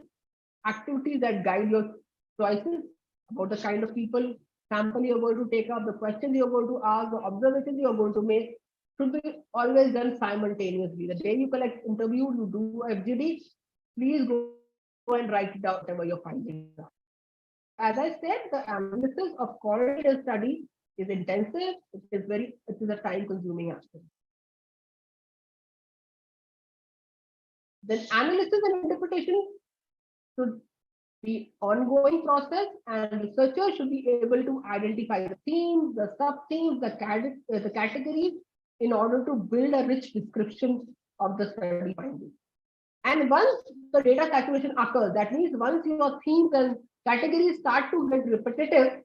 activities that guide your choices about the kind of people, sample you're going to take up, the questions you're going to ask, the observations you're going to make should be always done simultaneously. The day you collect interview, you do FGD, please go and write it down whatever you're finding. As I said, the analysis of qualitative study is intensive. It is a time-consuming aspect. Then analysis and interpretation should be ongoing process, and researchers should be able to identify the themes, the sub-themes, the categories in order to build a rich description of the study findings. And once the data saturation occurs, that means once your themes and categories start to get repetitive,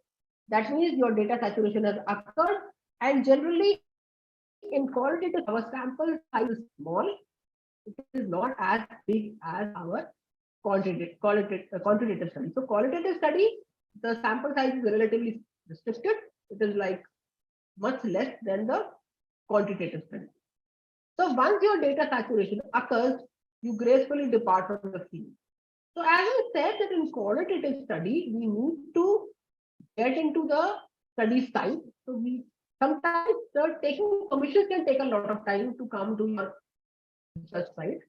that means your data saturation has occurred. And generally, in qualitative, our sample size is small. It is not as big as our quantitative study. So qualitative study, the sample size is relatively restricted. It is like much less than the quantitative study. So once your data saturation occurs, you gracefully depart from the field. So as I said that in qualitative study, we need to get into the study site. So we sometimes taking permissions can take a lot of time to come to your research site.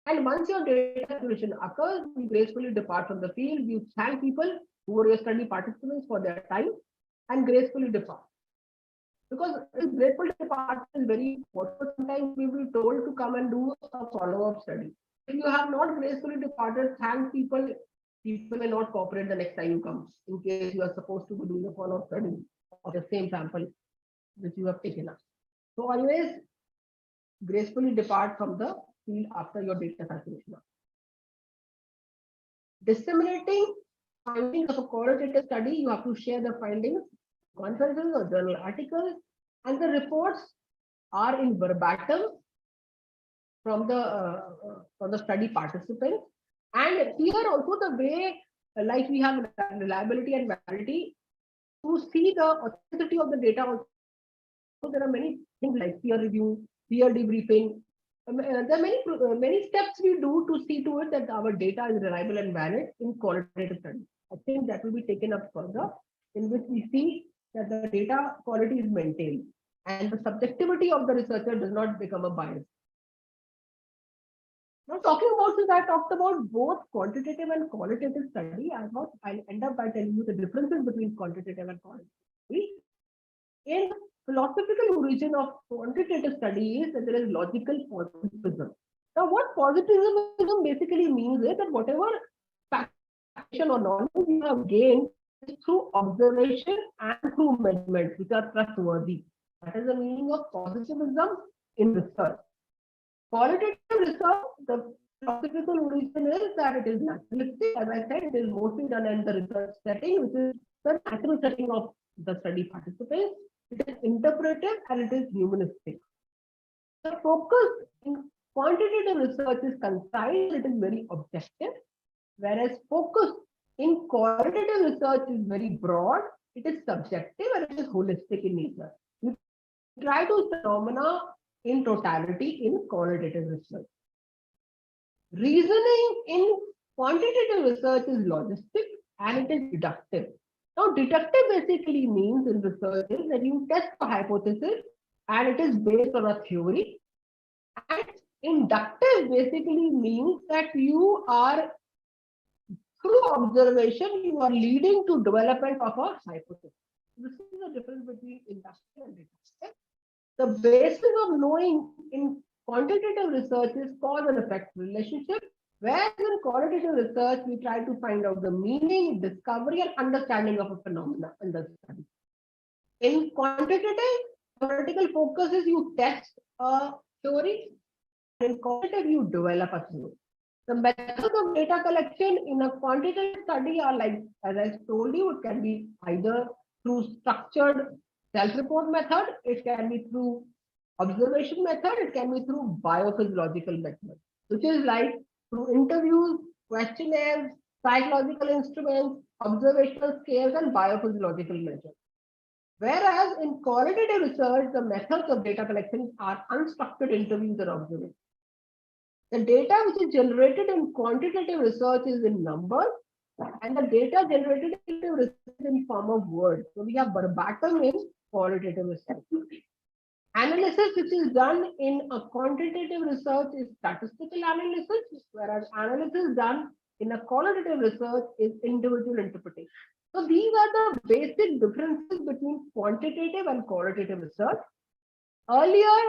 And once your data saturation occurs, you gracefully depart from the field. You thank people who were your study participants for their time and gracefully depart. Because grateful departure is very important. Sometimes we will be told to come and do a follow-up study. If you have not gracefully departed, thank people. People may not cooperate the next time you come, in case you are supposed to do the follow-up study of the same sample which you have taken up. So always gracefully depart from the field after your data saturation. Disseminating findings of a qualitative study, you have to share the findings, conferences or journal articles, and the reports are in verbatim from the study participants. And here also the way, like we have reliability and validity, to see the authenticity of the data also, there are many things like peer review, peer debriefing. There are many steps we do to see to it that our data is reliable and valid in qualitative studies. I think that will be taken up further, in which we see that the data quality is maintained and the subjectivity of the researcher does not become a bias. Now, talking about, since I talked about both quantitative and qualitative study, I'll end up by telling you the differences between quantitative and qualitative. In philosophical origin of quantitative study is that there is logical positivism. Now, what positivism basically means is that whatever faction or knowledge you have gained is through observation and through measurements which are trustworthy. That is the meaning of positivism in research. Qualitative research, the philosophical origin is that it is naturalistic. As I said, it is mostly done in the research setting, which is the natural setting of the study participants. It is interpretive and it is humanistic. The focus in quantitative research is concise, it is very objective, whereas focus in qualitative research is very broad, it is subjective and it is holistic in nature. We try to phenomena in totality in qualitative research. Reasoning in quantitative research is logistic and it is deductive. Now, deductive basically means in research is that you test a hypothesis and it is based on a theory. And inductive basically means that you are, through observation, you are leading to development of a hypothesis. This is the difference between inductive and deductive. The basis of knowing in quantitative research is cause and effect relationship, whereas in qualitative research, we try to find out the meaning, discovery, and understanding of a phenomena in the study. In quantitative, theoretical focus is you test a theory, and in qualitative, you develop a theory. The methods of data collection in a quantitative study are like, as I told you, it can be either through structured self-report method, it can be through observation method, it can be through biophysiological method, which is like through interviews, questionnaires, psychological instruments, observational scales, and biophysiological measures. Whereas in qualitative research, the methods of data collection are unstructured interviews or observations. The data which is generated in quantitative research is in numbers, and the data generated in research is in form of words. So we have verbatim in qualitative research. Analysis which is done in a quantitative research is statistical analysis, whereas analysis done in a qualitative research is individual interpretation. So these are the basic differences between quantitative and qualitative research. Earlier,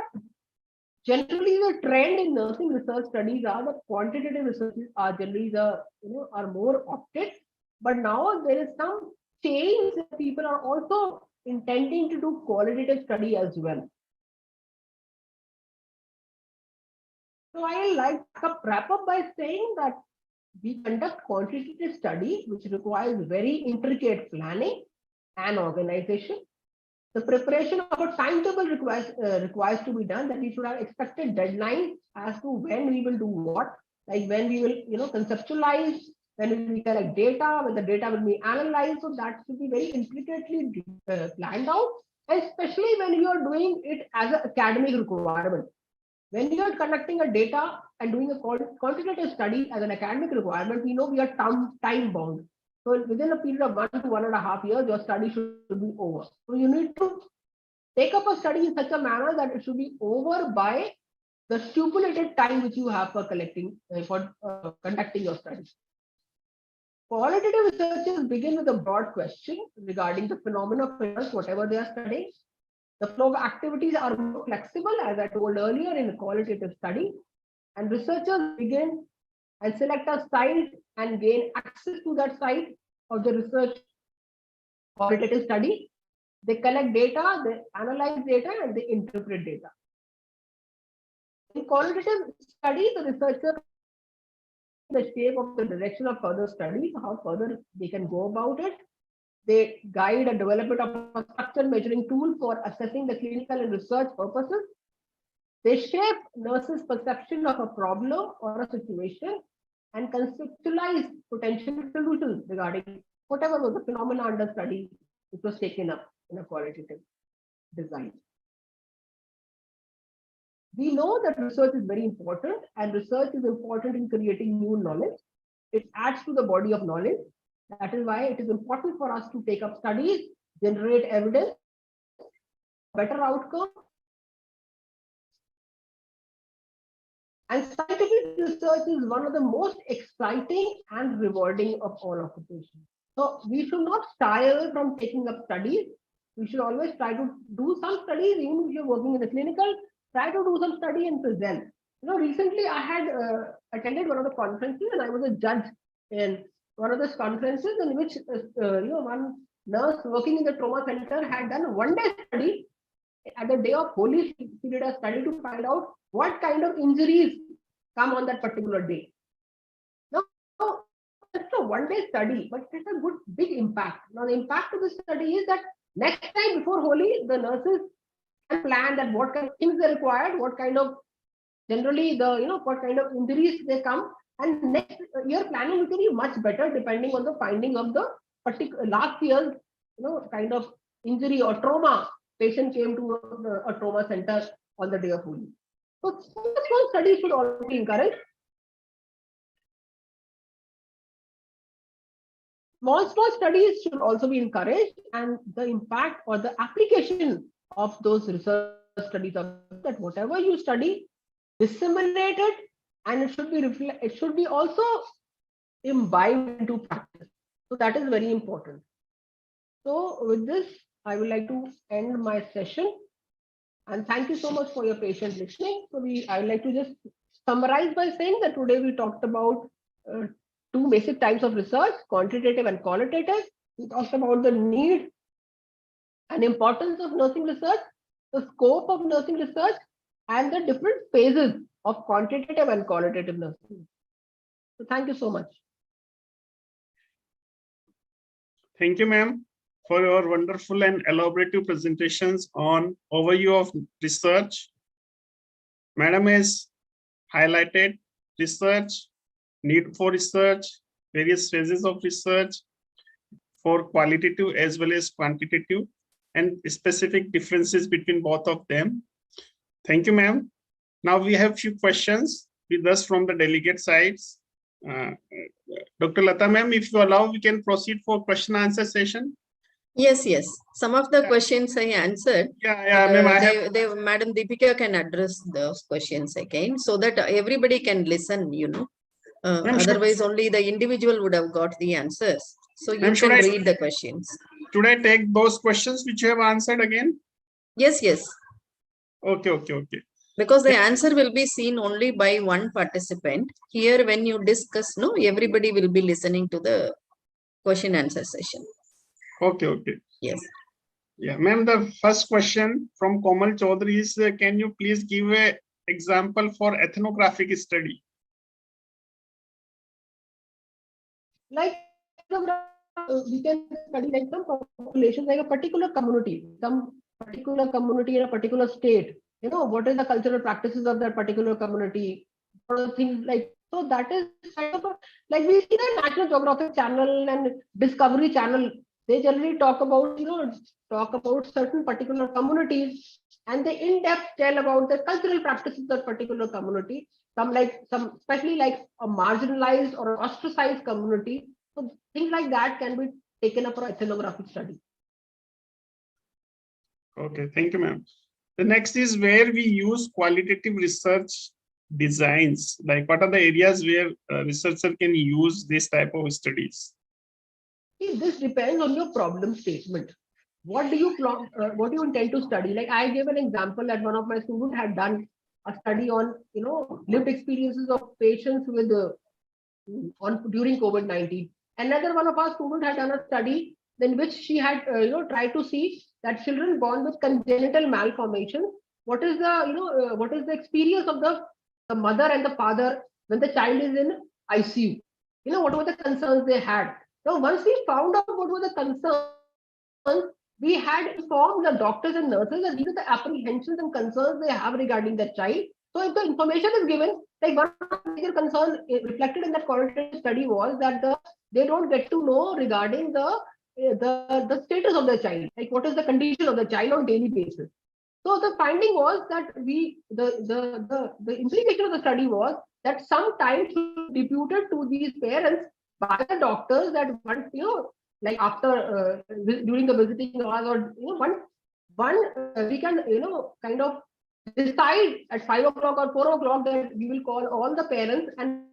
generally the trend in nursing research studies are that quantitative researches are generally are more opted, but now there is some change that people are also intending to do qualitative study as well. So I like to wrap up by saying that we conduct quantitative study, which requires very intricate planning and organization. The preparation of a timetable requires to be done, that we should have expected deadlines as to when we will do what, like when we will conceptualize, when we collect data, when the data will be analyzed. So that should be very intricately planned out, especially when you are doing it as an academic requirement. When you are conducting a data and doing a quantitative study as an academic requirement, we know we are time bound. So within a period of 1 to 1.5 years, your study should be over. So you need to take up a study in such a manner that it should be over by the stipulated time which you have for conducting your study. Qualitative researchers begin with a broad question regarding the phenomena of interest, whatever they are studying. The flow of activities are more flexible, as I told earlier, in a qualitative study, and researchers begin and select a site and gain access to that site of the research qualitative study. They collect data, they analyze data, and they interpret data. In qualitative studies, the researcher the shape of the direction of further studies, how further they can go about it. They guide a development of a structured measuring tool for assessing the clinical and research purposes. They shape nurses' perception of a problem or a situation and conceptualize potential solutions regarding whatever was the phenomena under study which was taken up in a qualitative design. We know that research is very important, and research is important in creating new knowledge. It adds to the body of knowledge. That is why it is important for us to take up studies, generate evidence, better outcome. And scientific research is one of the most exciting and rewarding of all occupations. So we should not shy away from taking up studies. We should always try to do some studies, even if you're working in the clinical, try to do some study and present. Recently I had attended one of the conferences, and I was a judge in one of those conferences in which one nurse working in the trauma center had done a one-day study. At the day of Holi, she did a study to find out what kind of injuries come on that particular day. Now, it's a one-day study, but it's a good big impact. Now, the impact of the study is that next time before Holi, the nurses can plan that what kind of things they required, what kind of generally what kind of injuries they come, and next year planning will be much better depending on the finding of the particular last year's kind of injury or trauma. Patient came to a trauma center on the day of Holi. So small studies should also be encouraged. Small studies should also be encouraged, and the impact or the application of those research studies are that whatever you study, disseminate it, and it should be also imbibed into practice. So that is very important. So with this, I would like to end my session, and thank you so much for your patient listening. So I would like to just summarize by saying that today we talked about two basic types of research, quantitative and qualitative. We talked about the need and importance of nursing research, the scope of nursing research, and the different phases of quantitative and qualitative nursing. So thank you so much. Thank you, ma'am, for your wonderful and elaborative presentations on overview of research. Madam has highlighted research, need for research, various phases of research for qualitative as well as quantitative, and specific differences between both of them. Thank you, ma'am. Now we have few questions with us from the delegate sides. Dr. Lata, ma'am, if you allow, we can proceed for question and answer session. Yes. Some of the questions I answered. Ma'am, Madam Deepika can address those questions again so that everybody can listen, Otherwise, only the individual would have got the answers. So you Ma'am, can read the questions. should I take those questions which you have answered again? Yes, yes. Okay. Because the answer will be seen only by one participant. Here, when you discuss, no, everybody will be listening to the question answer session. Okay. Yes. Yeah, ma'am, the first question from Komal Chaudhary is, can you please give a example for ethnographic study? Like we can study like some populations, like a particular community in a particular state. What is the cultural practices of that particular community, or things like, so that is kind of like we see the National Geographic Channel and Discovery Channel. They generally talk about certain particular communities, and they in depth tell about the cultural practices of that particular community. Some especially like a marginalized or ostracized community. So things like that can be taken up for ethnographic study. Okay, thank you, ma'am. The next is where we use qualitative research designs. Like, what are the areas where a researcher can use this type of studies? See, this depends on your problem statement. What do you intend to study? Like I gave an example that one of my students had done a study on lived experiences of patients with during COVID-19. Another one of our students had done a study in which she had tried to see that children born with congenital malformation, what is the experience of the mother and the father when the child is in ICU. What were the concerns they had. Now once we found out what were the concerns, we had informed the doctors and nurses that these are the apprehensions and concerns they have regarding their child. So if the information is given, like one of the major concerns reflected in that qualitative study was that they don't get to know regarding the status of the child, like what is the condition of the child on daily basis. So the finding was that the implication of the study was that some time should be deputed to these parents by the doctors, that once like after during the visiting hours, or we can kind of decide at 5 o'clock or 4 o'clock that we will call all the parents and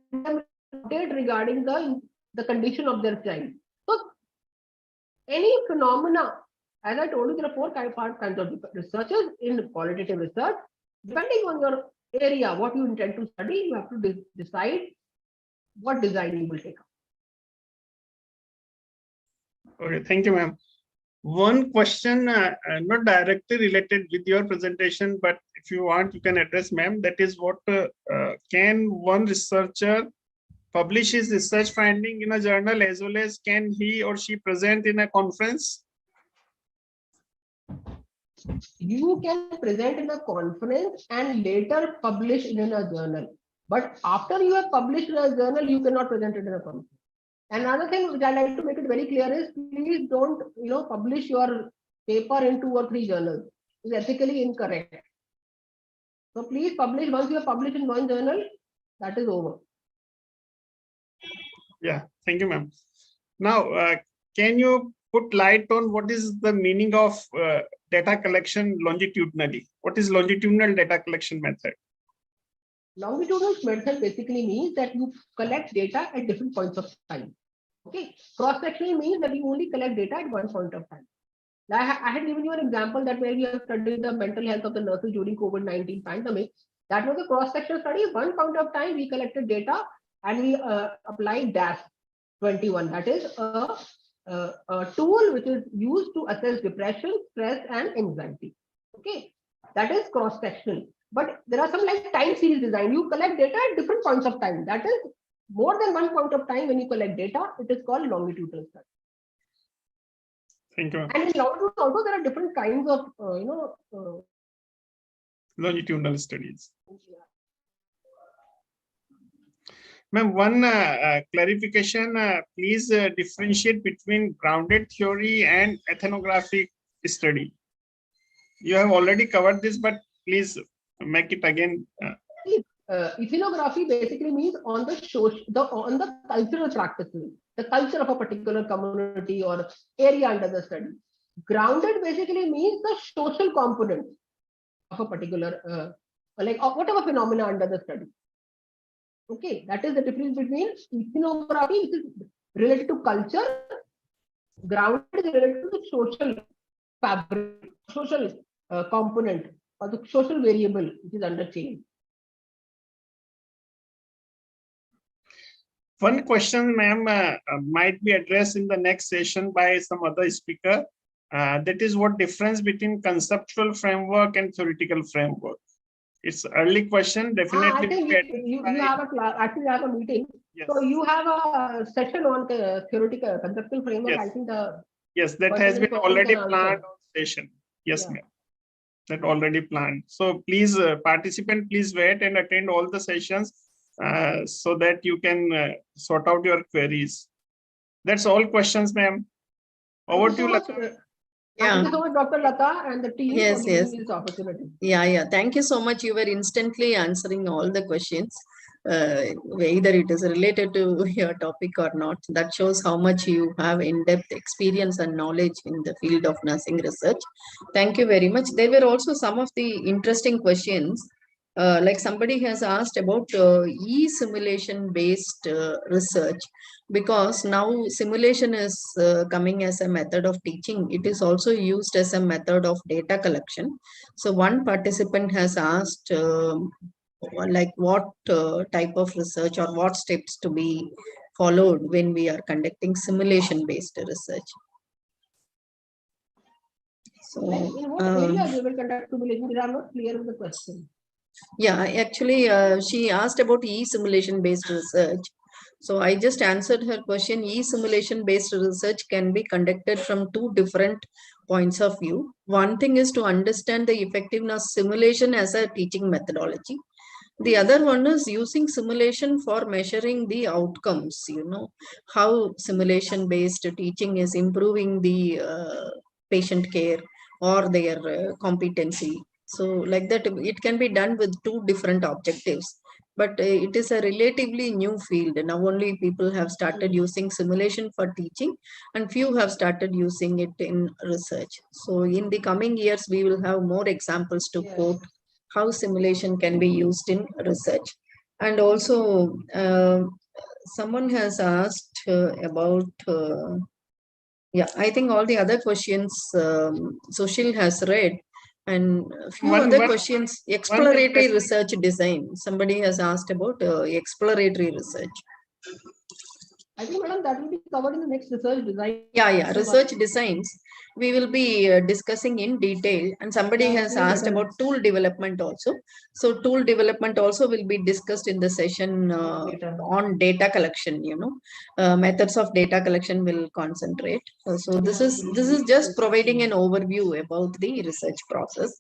update regarding the condition of their child. So any phenomena, as I told you, there are 4 kinds of researches in qualitative research. Depending on your area, what you intend to study, you have to decide what design you will take up. Okay, thank you, ma'am. One question, not directly related with your presentation, but if you want, you can address, ma'am. That is, what can one researcher publish his research finding in a journal, as well as can he or she present in a conference? You can present in a conference and later publish in a journal. But after you have published in a journal, you cannot present it in a conference. Another thing which I like to make it very clear is, please don't publish your paper in 2 or 3 journals. It's ethically incorrect. So please publish. Once you have published in one journal, that is over. Yeah, thank you, ma'am. Now, can you put light on what is the meaning of data collection longitudinally? What is longitudinal data collection method? Longitudinal method basically means that you collect data at different points of time. Okay, cross-sectional means that you only collect data at one point of time. I had given you an example that where we have studied the mental health of the nurses during COVID-19 pandemic. That was a cross-sectional study. One point of time we collected data and we applied DAS 21. That is a tool which is used to assess depression, stress, and anxiety. Okay, that is cross-sectional. But there are some like time series design. You collect data at different points of time. That is more than one point of time when you collect data. It is called longitudinal study. Thank you. And in longitudinal also there are different kinds of longitudinal studies. Ma'am, one clarification, please differentiate between grounded theory and ethnographic study. You have already covered this, but please make it again. Ethnography basically means on the cultural practices, the culture of a particular community or area under the study. Grounded basically means the social component of a particular whatever phenomena under the study. Okay, that is the difference between ethnography, which is related to culture, Grounded is related to the social fabric, social component, or the social variable which is under change. One question, ma'am, might be addressed in the next session by some other speaker. That is what difference between conceptual framework and theoretical framework. It's early question, definitely. I think you have a class, actually have a meeting. Yes. So you have a session on the theoretical conceptual framework. Yes. I think the yes, that person has in been person already can planned answer. on session. Yes, Yeah. ma'am. That already planned. So please, participant, please wait and attend all the sessions so that you can sort out your queries. That's all questions, ma'am. Over to you, Lata. Thank you so much, Dr. Lata and the team Yes, for giving yes. me this opportunity. Yeah. Thank you so much. You were instantly answering all the questions, either it is related to your topic or not. That shows how much you have in-depth experience and knowledge in the field of nursing research. Thank you very much. There were also some of the interesting questions. Like somebody has asked about e-simulation based research, because now simulation is coming as a method of teaching. It is also used as a method of data collection. So one participant has asked like what type of research or what steps to be followed when we are conducting simulation based research. So, In what area we will conduct simulation? I'm not clear with the question. Yeah, actually, she asked about e-simulation based research. So I just answered her question. E-simulation based research can be conducted from two different points of view. One thing is to understand the effectiveness simulation as a teaching methodology. The other one is using simulation for measuring the outcomes, how simulation based teaching is improving the patient care or their competency. So like that, it can be done with two different objectives. But it is a relatively new field. Now only people have started using simulation for teaching, and few have started using it in research. So in the coming years, we will have more examples to quote how simulation can be used in research. And also, someone has asked about, I think all the other questions Sushil has read, and a few other questions. Exploratory research design. Somebody has asked about exploratory research. I think, madam, that will be covered in the next research design. Yeah, research designs we will be discussing in detail. And somebody has asked about tool development also. So tool development also will be discussed in the session on data collection. Methods of data collection will concentrate. So this is just providing an overview about the research process.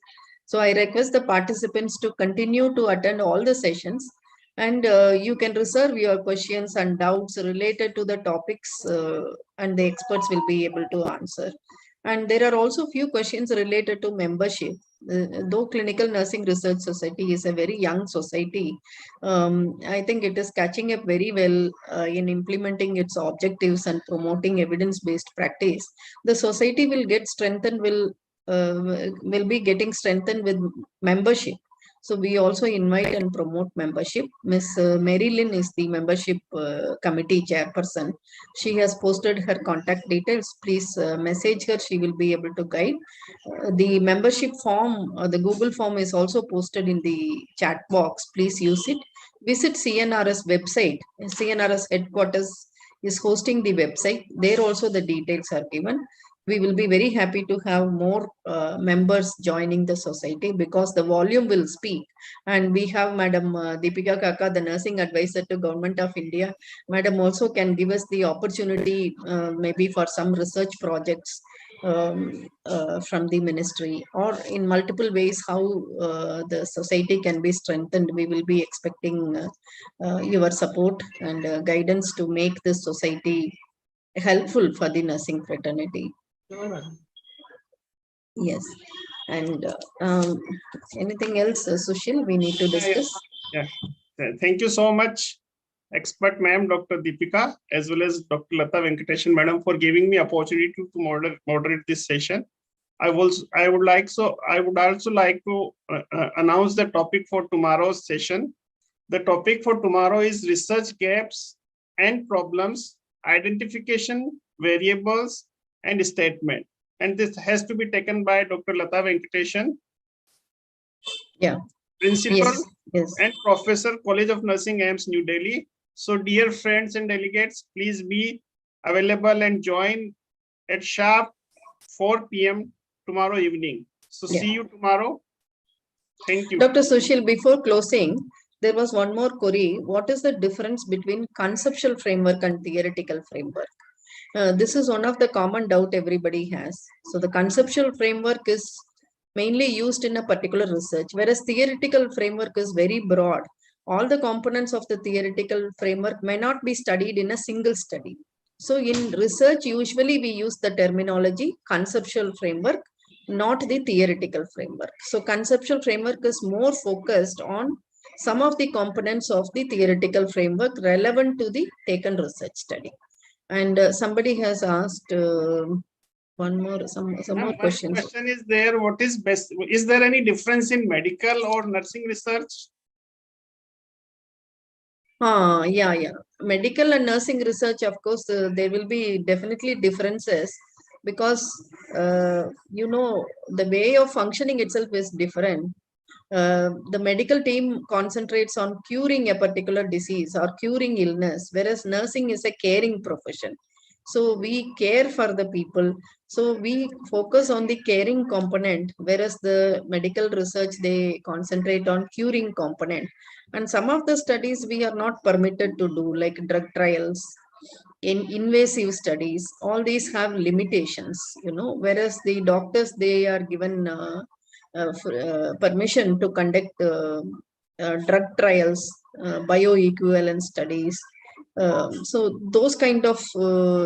So I request the participants to continue to attend all the sessions. And you can reserve your questions and doubts related to the topics, and the experts will be able to answer. And there are also few questions related to membership. Though Clinical Nursing Research Society is a very young society, I think it is catching up very well in implementing its objectives and promoting evidence-based practice. The society will get strengthened, will be getting strengthened with membership. So we also invite and promote membership. Miss Mary Lynn is the membership committee chairperson. She has posted her contact details. Please message her. She will be able to guide. The membership form, the Google form is also posted in the chat box. Please use it. Visit CNRS website. CNRS headquarters is hosting the website. There also the details are given. We will be very happy to have more members joining the society, because the volume will speak. And we have Madam Deepika Khakha, the nursing advisor to Government of India. Madam also can give us the opportunity maybe for some research projects from the ministry, or in multiple ways how the society can be strengthened. We will be expecting your support and guidance to make this society helpful for the nursing fraternity. Yes. And anything else, Sushil, we need to discuss? Yeah. Thank you so much, expert ma'am, Dr. Deepika, as well as Dr. Lata Venkateshan madam, for giving me opportunity to moderate this session. I would also like to announce the topic for tomorrow's session. The topic for tomorrow is research gaps and problems, identification, variables, and statement. And this has to be taken by Dr. Lata Venkateshan, Yeah. Principal Yes. Yes. and Professor, College of Nursing, AIMS, New Delhi. So dear friends and delegates, please be available and join at sharp 4 p.m. tomorrow evening. So Yeah. see you tomorrow. Thank you. Dr. Sushil, before closing, there was one more query. What is the difference between conceptual framework and theoretical framework? This is one of the common doubt everybody has. So the conceptual framework is mainly used in a particular research, whereas theoretical framework is very broad. All the components of the theoretical framework may not be studied in a single study. So in research, usually we use the terminology conceptual framework, not the theoretical framework. So conceptual framework is more focused on some of the components of the theoretical framework relevant to the taken research study. And somebody has asked some more One questions. question is there, what is best? Is there any difference in medical or nursing research? Yeah. Medical and nursing research, of course, there will be definitely differences because, the way of functioning itself is different. The medical team concentrates on curing a particular disease or curing illness, whereas nursing is a caring profession. So we care for the people. So we focus on the caring component, whereas the medical research, they concentrate on curing component. And some of the studies we are not permitted to do, like drug trials, in invasive studies, all these have limitations, whereas the doctors, they are given permission to conduct drug trials, bioequivalent studies. So those kind of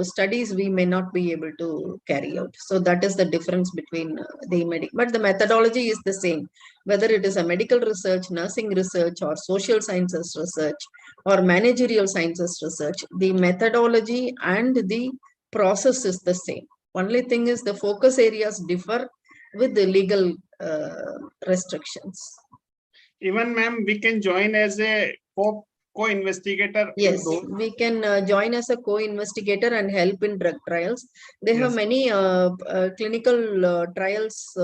studies we may not be able to carry out. So that is the difference between the medical, but the methodology is the same, whether it is a medical research, nursing research, or social sciences research, or managerial sciences research. The methodology and the process is the same. Only thing is the focus areas differ with the legal restrictions. Even ma'am, we can join as a co-investigator. Yes, we can join as a co-investigator and help in drug trials. They have many clinical trials.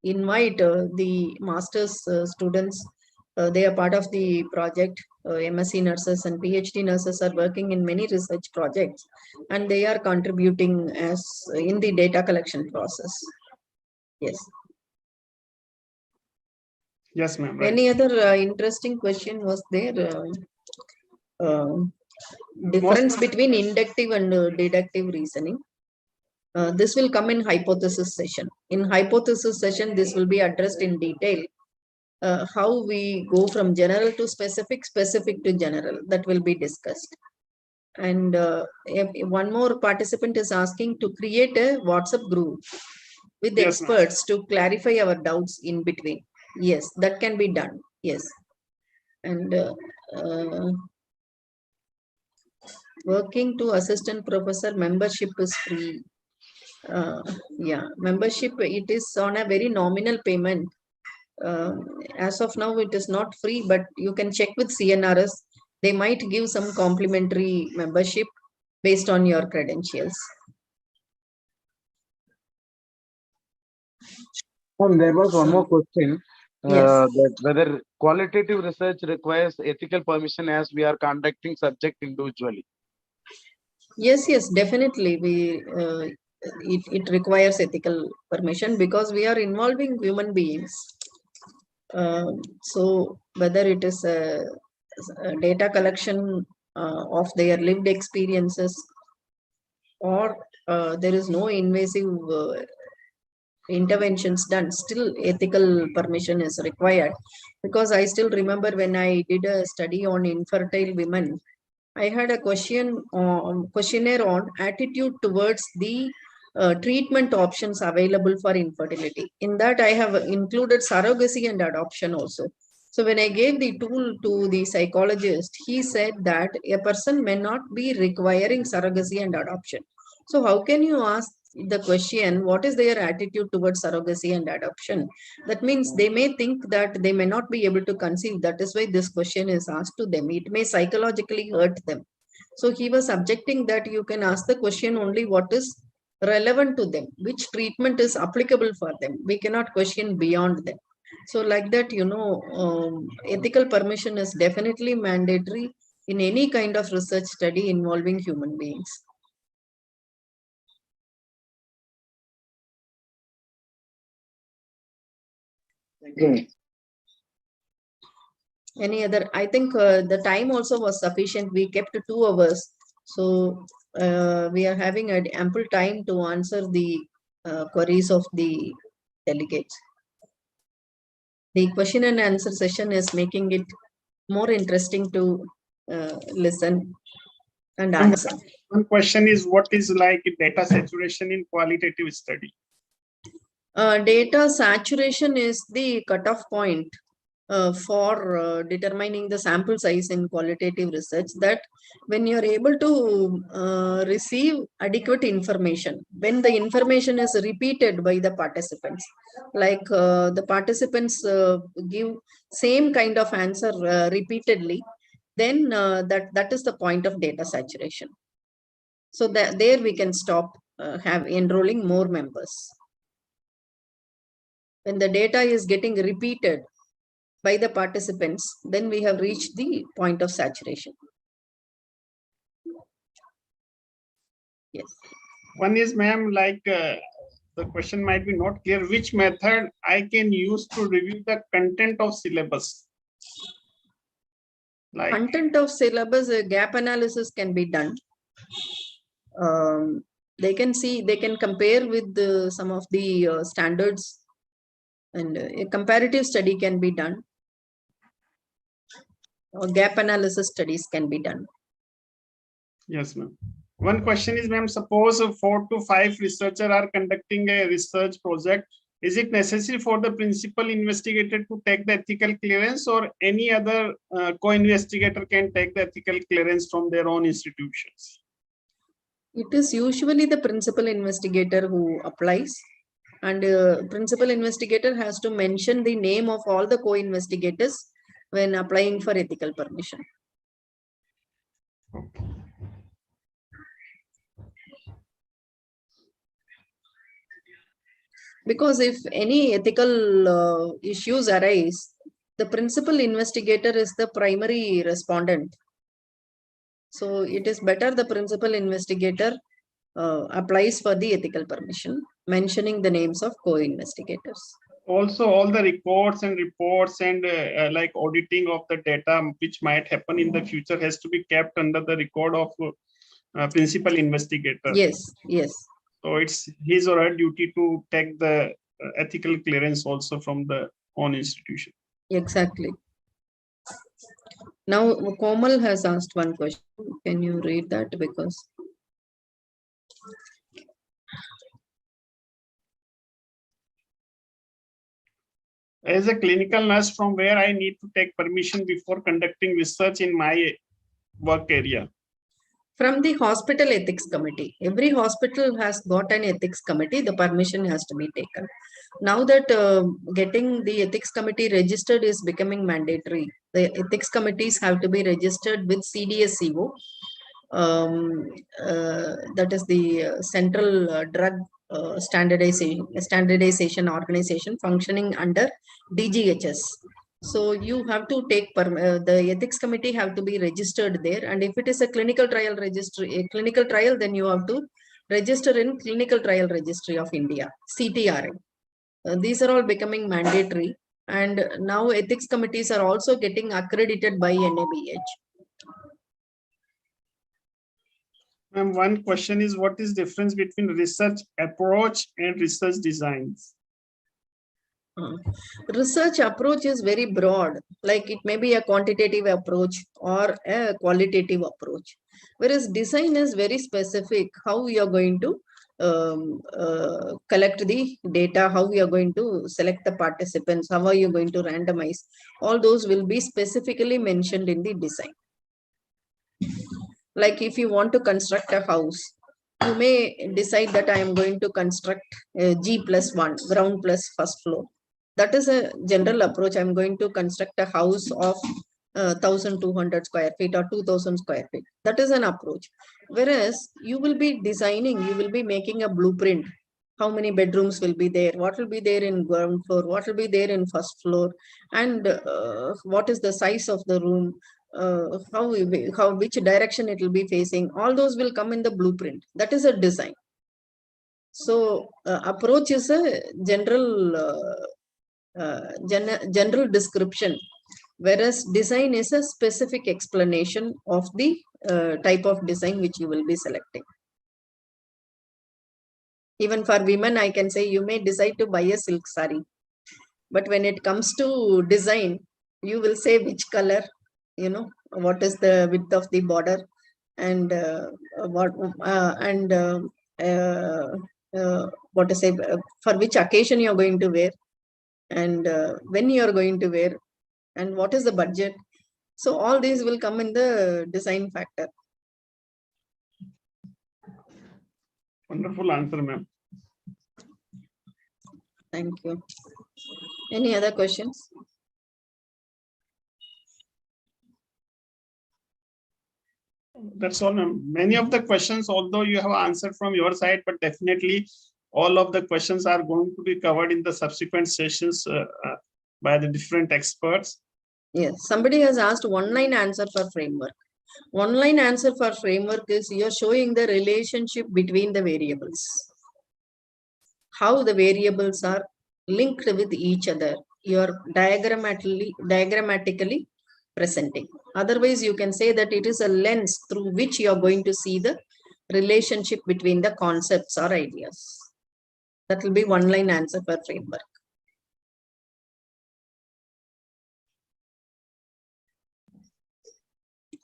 Invite the master's students. They are part of the project. M.Sc nurses and PhD nurses are working in many research projects, and they are contributing as in the data collection process. Yes. Yes, ma'am. Right. Any other interesting question was there? Difference between inductive and deductive reasoning. This will come in hypothesis session. In hypothesis session, this will be addressed in detail. How we go from general to specific, specific to general, that will be discussed. And one more participant is asking to create a WhatsApp group with the experts to clarify our doubts in between. Yes, that can be done. Yes. And working to assistant professor membership is free. Yeah, membership, it is on a very nominal payment. As of now, it is not free, but you can check with CNRS. They might give some complimentary membership based on your credentials. There was one more question. Yes. That whether qualitative research requires ethical permission as we are conducting subject individually. Yes, definitely. It requires ethical permission because we are involving human beings. So whether it is a data collection of their lived experiences, or there is no invasive interventions done, still ethical permission is required. Because I still remember when I did a study on infertile women, I had a questionnaire on attitude towards the treatment options available for infertility. In that, I have included surrogacy and adoption also. So when I gave the tool to the psychologist, he said that a person may not be requiring surrogacy and adoption. So how can you ask the question, what is their attitude towards surrogacy and adoption? That means they may think that they may not be able to conceive. That is why this question is asked to them. It may psychologically hurt them. So he was objecting that you can ask the question only what is relevant to them, which treatment is applicable for them. We cannot question beyond them. So like that, ethical permission is definitely mandatory in any kind of research study involving human beings. Any other? I think the time also was sufficient. We kept 2 hours. So we are having an ample time to answer the queries of the delegates. The question and answer session is making it more interesting to listen and answer. One question is, what is like data saturation in qualitative study? Data saturation is the cutoff point for determining the sample size in qualitative research, that when you're able to receive adequate information, when the information is repeated by the participants, like the participants give same kind of answer repeatedly, then that is the point of data saturation. So that there we can stop enrolling more members. When the data is getting repeated by the participants, then we have reached the point of saturation. Yes. One is, ma'am, like the question might be not clear. Which method I can use to review the content of syllabus? Like Content of syllabus, gap analysis can be done. They can compare with some of the standards, and a comparative study can be done, or gap analysis studies can be done. yes, ma'am. One question is, ma'am, suppose 4 to 5 researchers are conducting a research project. Is it necessary for the principal investigator to take the ethical clearance, or any other co-investigator can take the ethical clearance from their own institutions? It is usually the principal investigator who applies, and principal investigator has to mention the name of all the co-investigators when applying for ethical permission. Because if any ethical issues arise, the principal investigator is the primary respondent. So it is better the principal investigator applies for the ethical permission, mentioning the names of co-investigators. Also, all the records and reports and like auditing of the data which might happen in the future has to be kept under the record of principal investigator. Yes, yes. So it's his or her duty to take the ethical clearance also from the own institution. Exactly. Now, Komal has asked one question. Can you read that? Because as a clinical nurse, from where I need to take permission before conducting research in my work area? from the hospital ethics committee. Every hospital has got an ethics committee. The permission has to be taken. Now that getting the ethics committee registered is becoming mandatory. The ethics committees have to be registered with CDSCO. That is the Central Drug Standardization Organization, functioning under DGHS. So you have to take the ethics committee have to be registered there, and if it is a clinical trial then you have to register in Clinical Trial Registry of India, CTRI. These are all becoming mandatory, and now ethics committees are also getting accredited by NABH. Ma'am, one question is, what is the difference between research approach and research designs? Research approach is very broad, like it may be a quantitative approach or a qualitative approach, whereas design is very specific, how we are going to collect the data, how we are going to select the participants, how are you going to randomize. All those will be specifically mentioned in the design. Like if you want to construct a house, you may decide that I am going to construct G+1, ground plus first floor. That is a general approach. I'm going to construct a house of 1,200 square feet or 2,000 square feet. That is an approach. Whereas you will be designing, you will be making a blueprint. How many bedrooms will be there? What will be there in ground floor? What will be there in first floor? And what is the size of the room? Which direction it will be facing? All those will come in the blueprint. That is a design. So approach is a general description, whereas design is a specific explanation of the type of design which you will be selecting. Even for women, I can say you may decide to buy a silk saree, but when it comes to design, you will say which color, what is the width of the border, and what to say, for which occasion you are going to wear, and when you are going to wear, and what is the budget. So all these will come in the design factor. Wonderful answer, ma'am. Thank you. Any other questions? That's all, ma'am. Many of the questions, although you have answered from your side, but definitely all of the questions are going to be covered in the subsequent sessions by the different experts. Yes, somebody has asked one-line answer for framework. One-line answer for framework is you're showing the relationship between the variables. How the variables are linked with each other. You're diagrammatically presenting. Otherwise, you can say that it is a lens through which you are going to see the relationship between the concepts or ideas. That will be one-line answer for framework.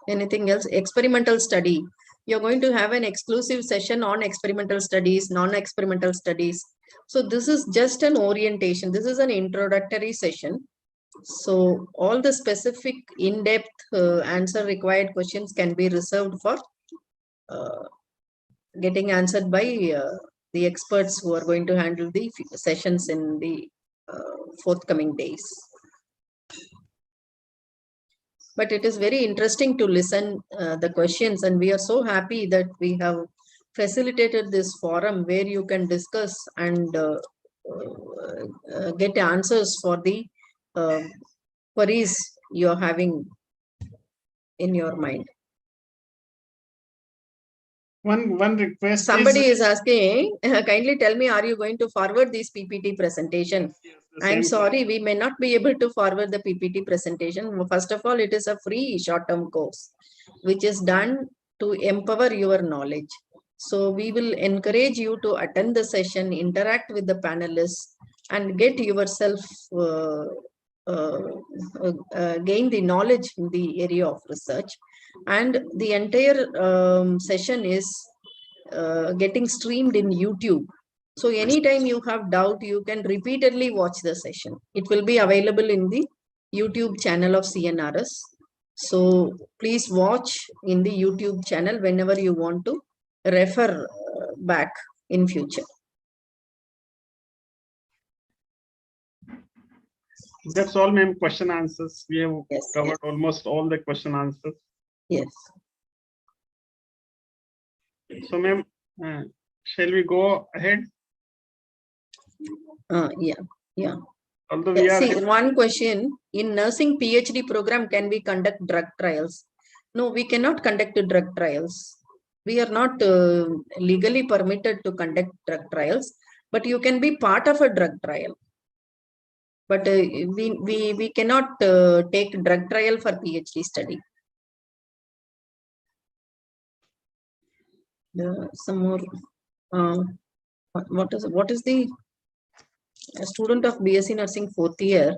Anything else? Experimental study. You're going to have an exclusive session on experimental studies, non-experimental studies. So this is just an orientation. This is an introductory session. So all the specific in-depth answer required questions can be reserved for getting answered by the experts who are going to handle the sessions in the forthcoming days. But it is very interesting to listen the questions, and we are so happy that we have facilitated this forum where you can discuss and get answers for the queries you're having in your mind. One request. Somebody is asking, kindly tell me, are you going to forward this PPT presentation? I'm sorry, we may not be able to forward the PPT presentation. First of all, it is a free short-term course, which is done to empower your knowledge. So we will encourage you to attend the session, interact with the panelists, and get yourself gain the knowledge in the area of research. And the entire session is getting streamed in YouTube. So anytime you have doubt, you can repeatedly watch the session. It will be available in the YouTube channel of CNRS. So please watch in the YouTube channel whenever you want to refer back in future. That's all, ma'am. Question answers. We have covered almost all the question answers. Yes. So, ma'am, shall we go ahead? Yeah. Although we are see, one question: in nursing PhD program, can we conduct drug trials? No, we cannot conduct drug trials. We are not legally permitted to conduct drug trials, but you can be part of a drug trial. But we cannot take drug trial for PhD study. Some more. What is the student of B.Sc Nursing 4th year?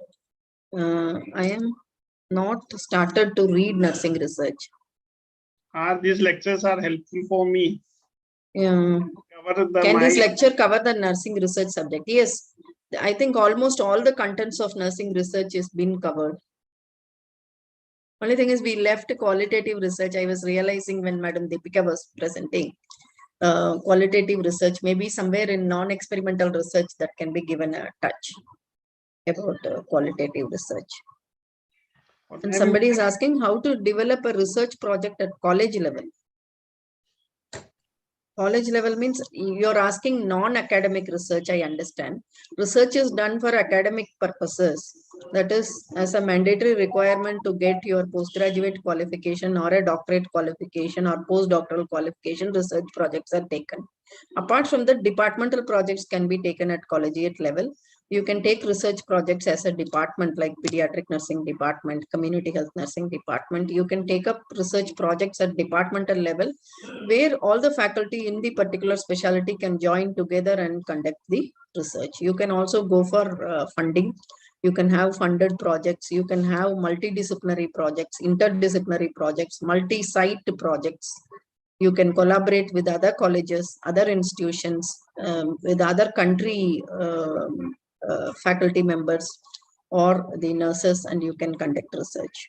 I am not started to read nursing research. These lectures are helpful for me. Yeah. Can this lecture cover the nursing research subject? Yes. I think almost all the contents of nursing research has been covered. Only thing is we left qualitative research. I was realizing when Madam Deepika was presenting qualitative research, maybe somewhere in non-experimental research that can be given a touch about qualitative research. And somebody is asking how to develop a research project at college level. College level means you're asking non-academic research, I understand. Research is done for academic purposes. That is as a mandatory requirement to get your postgraduate qualification or a doctorate qualification or postdoctoral qualification, research projects are taken. Apart from that, departmental projects can be taken at collegiate level. You can take research projects as a department like pediatric nursing department, community health nursing department. You can take up research projects at departmental level where all the faculty in the particular specialty can join together and conduct the research. You can also go for funding. You can have funded projects. You can have multidisciplinary projects, interdisciplinary projects, multi-site projects. You can collaborate with other colleges, other institutions, with other country faculty members or the nurses, and you can conduct research.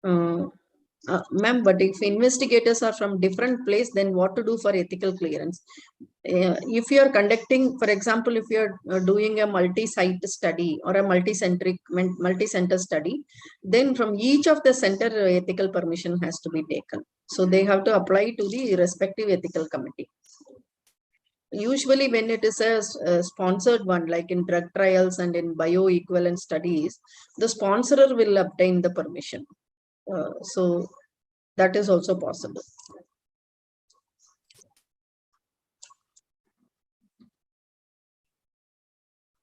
Ma'am, but if investigators are from different place, then what to do for ethical clearance? If you are conducting, for example, if you are doing a multi-site study or a multi-center study, then from each of the center ethical permission has to be taken. So they have to apply to the respective ethical committee. Usually when it is a sponsored one, like in drug trials and in bioequivalent studies, the sponsorer will obtain the permission. So that is also possible.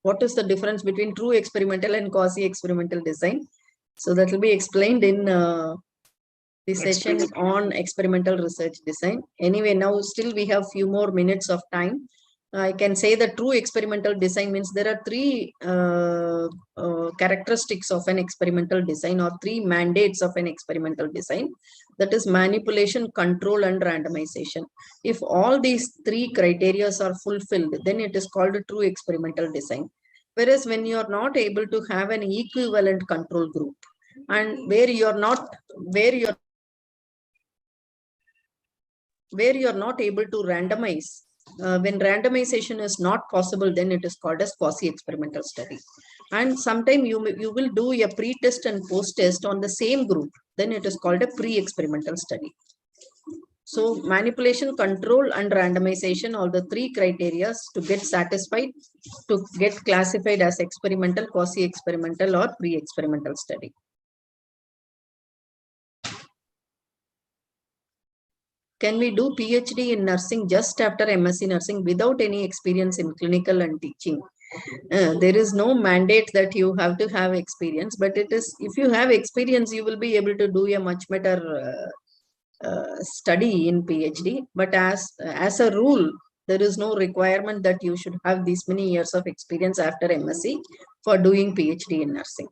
What is the difference between true experimental and quasi-experimental design? So that will be explained in the session on experimental research design. Anyway, now still we have few more minutes of time. I can say that true experimental design means there are three characteristics of an experimental design, or three mandates of an experimental design. That is manipulation, control, and randomization. If all these three criteria are fulfilled, then it is called a true experimental design. Whereas when you are not able to have an equivalent control group, and where you are not able to randomize, when randomization is not possible, then it is called as quasi-experimental study. And sometimes you will do a pre-test and post-test on the same group, then it is called a pre-experimental study. So manipulation, control, and randomization, all the three criteria to get satisfied, to get classified as experimental, quasi-experimental, or pre-experimental study. Can we do PhD in nursing just after MSc nursing without any experience in clinical and teaching? There is no mandate that you have to have experience, but it is, if you have experience, you will be able to do a much better study in PhD. But as a rule, there is no requirement that you should have these many years of experience after MSc for doing PhD in nursing.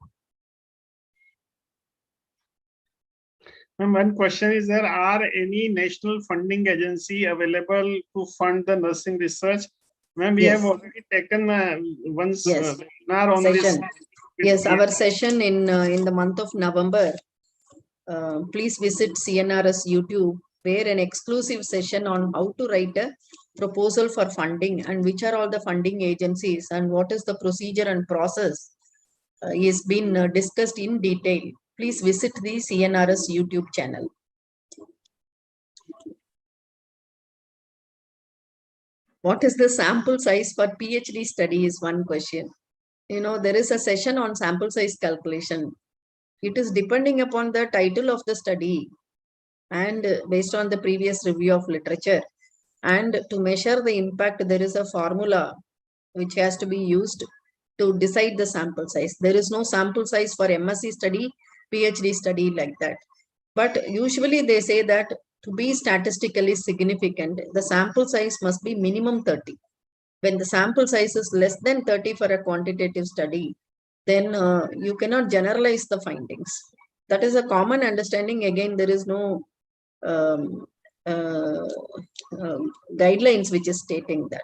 And one question is, there are any national funding agency available to fund the nursing research? Ma'am, we have already taken one webinar on session. this. Yes, our session in the month of November. Please visit CNRS YouTube, where an exclusive session on how to write a proposal for funding and which are all the funding agencies and what is the procedure and process is been discussed in detail. Please visit the CNRS YouTube channel. What is the sample size for PhD study is one question. You know, there is a session on sample size calculation. It is depending upon the title of the study and based on the previous review of literature. And to measure the impact, there is a formula which has to be used to decide the sample size. There is no sample size for MSc study, PhD study like that. But usually they say that to be statistically significant, the sample size must be minimum 30. When the sample size is less than 30 for a quantitative study, then you cannot generalize the findings. That is a common understanding. Again, there is no guidelines which is stating that.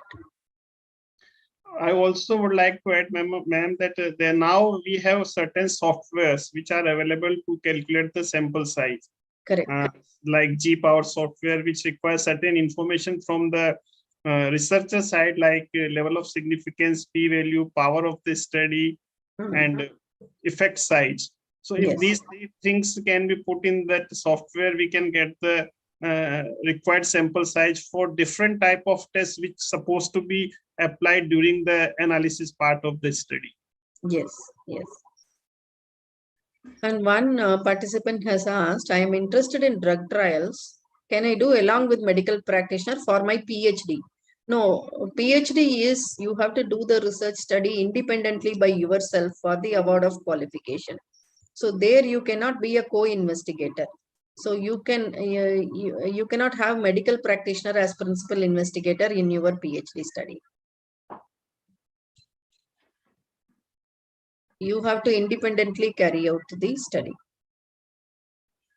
I also would like to add, ma'am, that there now we have certain softwares which are available to calculate the sample size. Correct. Like G-Power software, which requires certain information from the researcher side, like level of significance, p-value, power of the study, and effect size. So if Yes. these three things can be put in that software, we can get the required sample size for different type of tests which supposed to be applied during the analysis part of the study. Yes, yes. And one participant has asked, I am interested in drug trials. Can I do along with medical practitioner for my PhD? No, PhD is you have to do the research study independently by yourself for the award of qualification. So there you cannot be a co-investigator. So you can you cannot have medical practitioner as principal investigator in your PhD study. You have to independently carry out the study.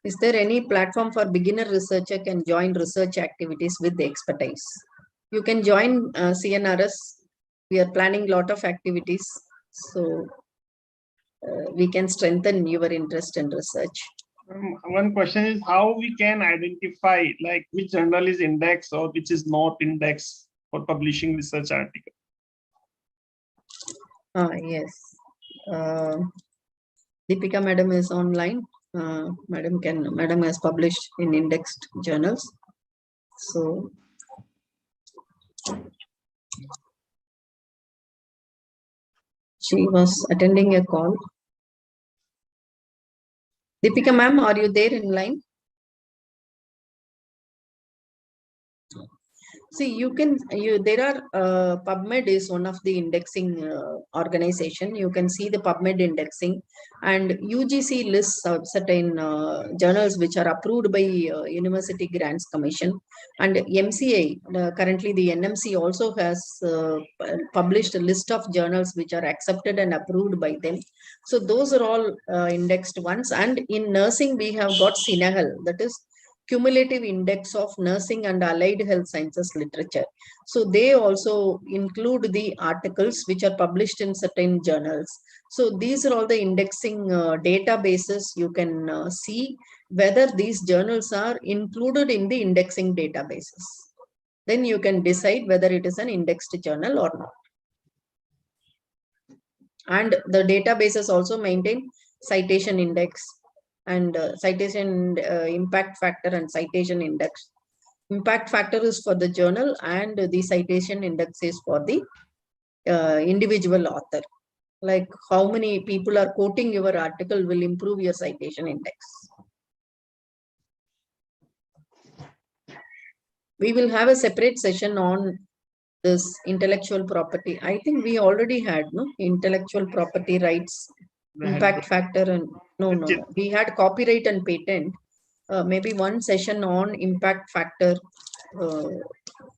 Is there any platform for beginner researcher can join research activities with the expertise? You can join CNRS. We are planning a lot of activities. So we can strengthen your interest in research. One question is how we can identify like which journal is indexed or which is not indexed for publishing research article. Yes. Deepika madam is online. Madam has published in indexed journals. So she was attending a call. Deepika ma'am, are you there in line? See, there are PubMed is one of the indexing organization. You can see the PubMed indexing, and UGC lists certain journals which are approved by University Grants Commission, and MCI, currently the NMC also has published a list of journals which are accepted and approved by them. So those are all indexed ones. And in nursing, we have got CNRS, that is Cumulative Index of Nursing and Allied Health Sciences Literature. So they also include the articles which are published in certain journals. So these are all the indexing databases. You can see whether these journals are included in the indexing databases. Then you can decide whether it is an indexed journal or not. And the databases also maintain citation index and citation impact factor and citation index. Impact factor is for the journal and the citation index is for the individual author. Like how many people are quoting your article will improve your citation index. We will have a separate session on this intellectual property. I think we already had, no, intellectual property rights, impact factor, and no, we had copyright and patent. Maybe one session on impact factor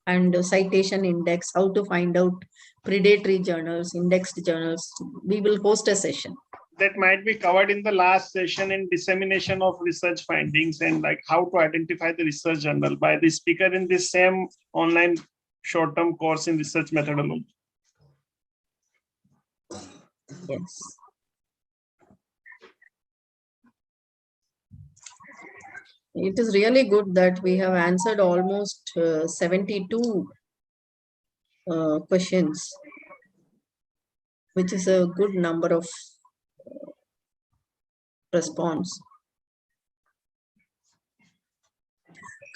and citation index, how to find out predatory journals, indexed journals. We will host a session. That might be covered in the last session in dissemination of research findings and like how to identify the research journal by the speaker in this same online short-term course in research methodology. Yes. It is really good that we have answered almost 72 questions, which is a good number of response.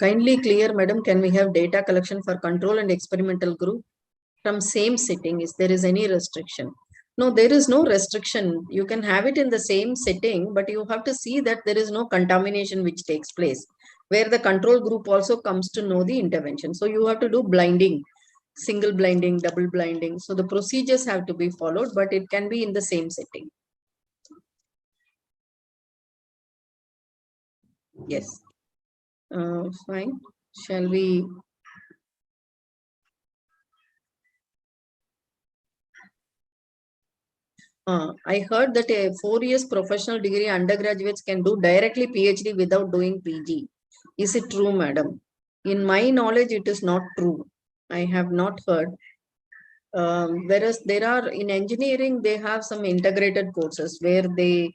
Kindly clear, madam, can we have data collection for control and experimental group from same sitting? Is there is any restriction? No, there is no restriction. You can have it in the same setting, but you have to see that there is no contamination which takes place, where the control group also comes to know the intervention. So you have to do blinding, single blinding, double blinding. So the procedures have to be followed, but it can be in the same setting. Yes. Fine. Shall we? I heard that a 4 years professional degree undergraduates can do directly PhD without doing PG. Is it true, madam? In my knowledge, it is not true. I have not heard. Whereas there are in engineering, they have some integrated courses where they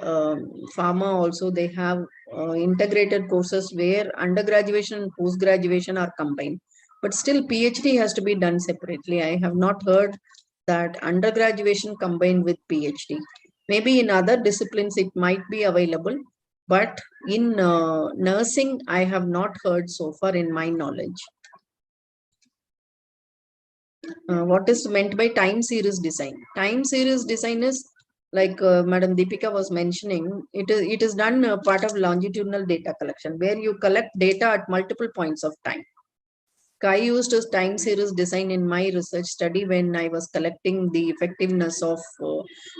pharma also they have integrated courses where undergraduation and post-graduation are combined. But still PhD has to be done separately. I have not heard that undergraduation combined with PhD. Maybe in other disciplines it might be available, but in nursing, I have not heard so far in my knowledge. What is meant by time series design? Time series design is like Madam Deepika was mentioning, it is done part of longitudinal data collection where you collect data at multiple points of time. I used a time series design in my research study when I was collecting the effectiveness of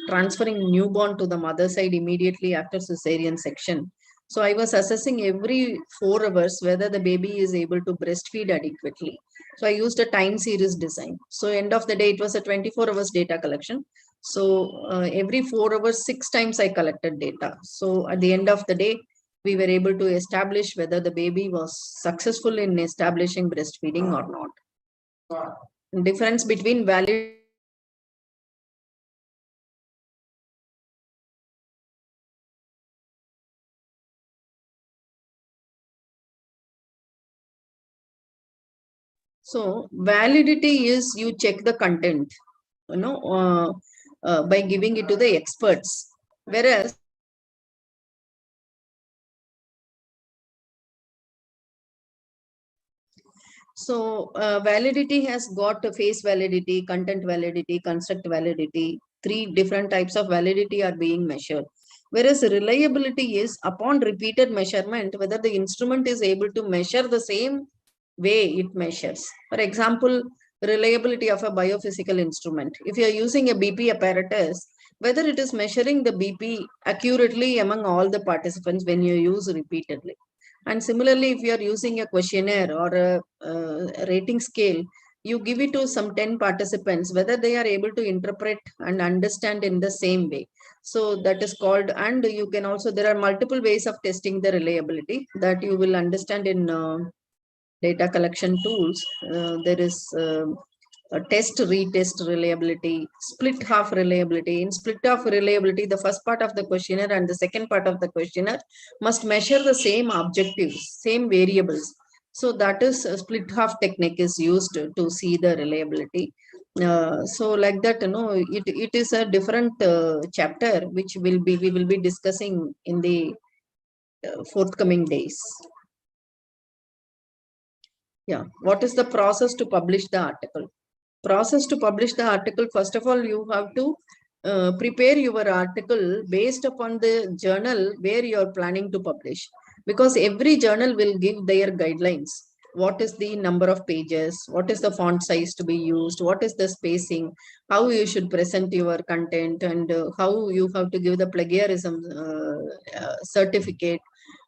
transferring newborn to the mother side immediately after cesarean section. So I was assessing every 4 hours whether the baby is able to breastfeed adequately. So I used a time series design. So end of the day, it was a 24 hours data collection. So every 4 hours, 6 times I collected data. So at the end of the day, we were able to establish whether the baby was successful in establishing breastfeeding or not. Difference between valid So validity is you check the content, by giving it to the experts. Whereas validity has got a face validity, content validity, construct validity. 3 different types of validity are being measured. Whereas reliability is upon repeated measurement, whether the instrument is able to measure the same way it measures. For example, reliability of a biophysical instrument. If you are using a BP apparatus, whether it is measuring the BP accurately among all the participants when you use repeatedly. And similarly, if you are using a questionnaire or a rating scale, you give it to some 10 participants, whether they are able to interpret and understand in the same way. So that is called, and you can also, there are multiple ways of testing the reliability that you will understand in data collection tools. There is a test, retest reliability, split half reliability. In split half reliability, the first part of the questionnaire and the second part of the questionnaire must measure the same objectives, same variables. So that is a split half technique is used to see the reliability. So like that, it is a different chapter which we will be discussing in the forthcoming days. Yeah. What is the process to publish the article? Process to publish the article, first of all, you have to prepare your article based upon the journal where you are planning to publish. Because every journal will give their guidelines. What is the number of pages? What is the font size to be used? What is the spacing? How you should present your content, and how you have to give the plagiarism certificate.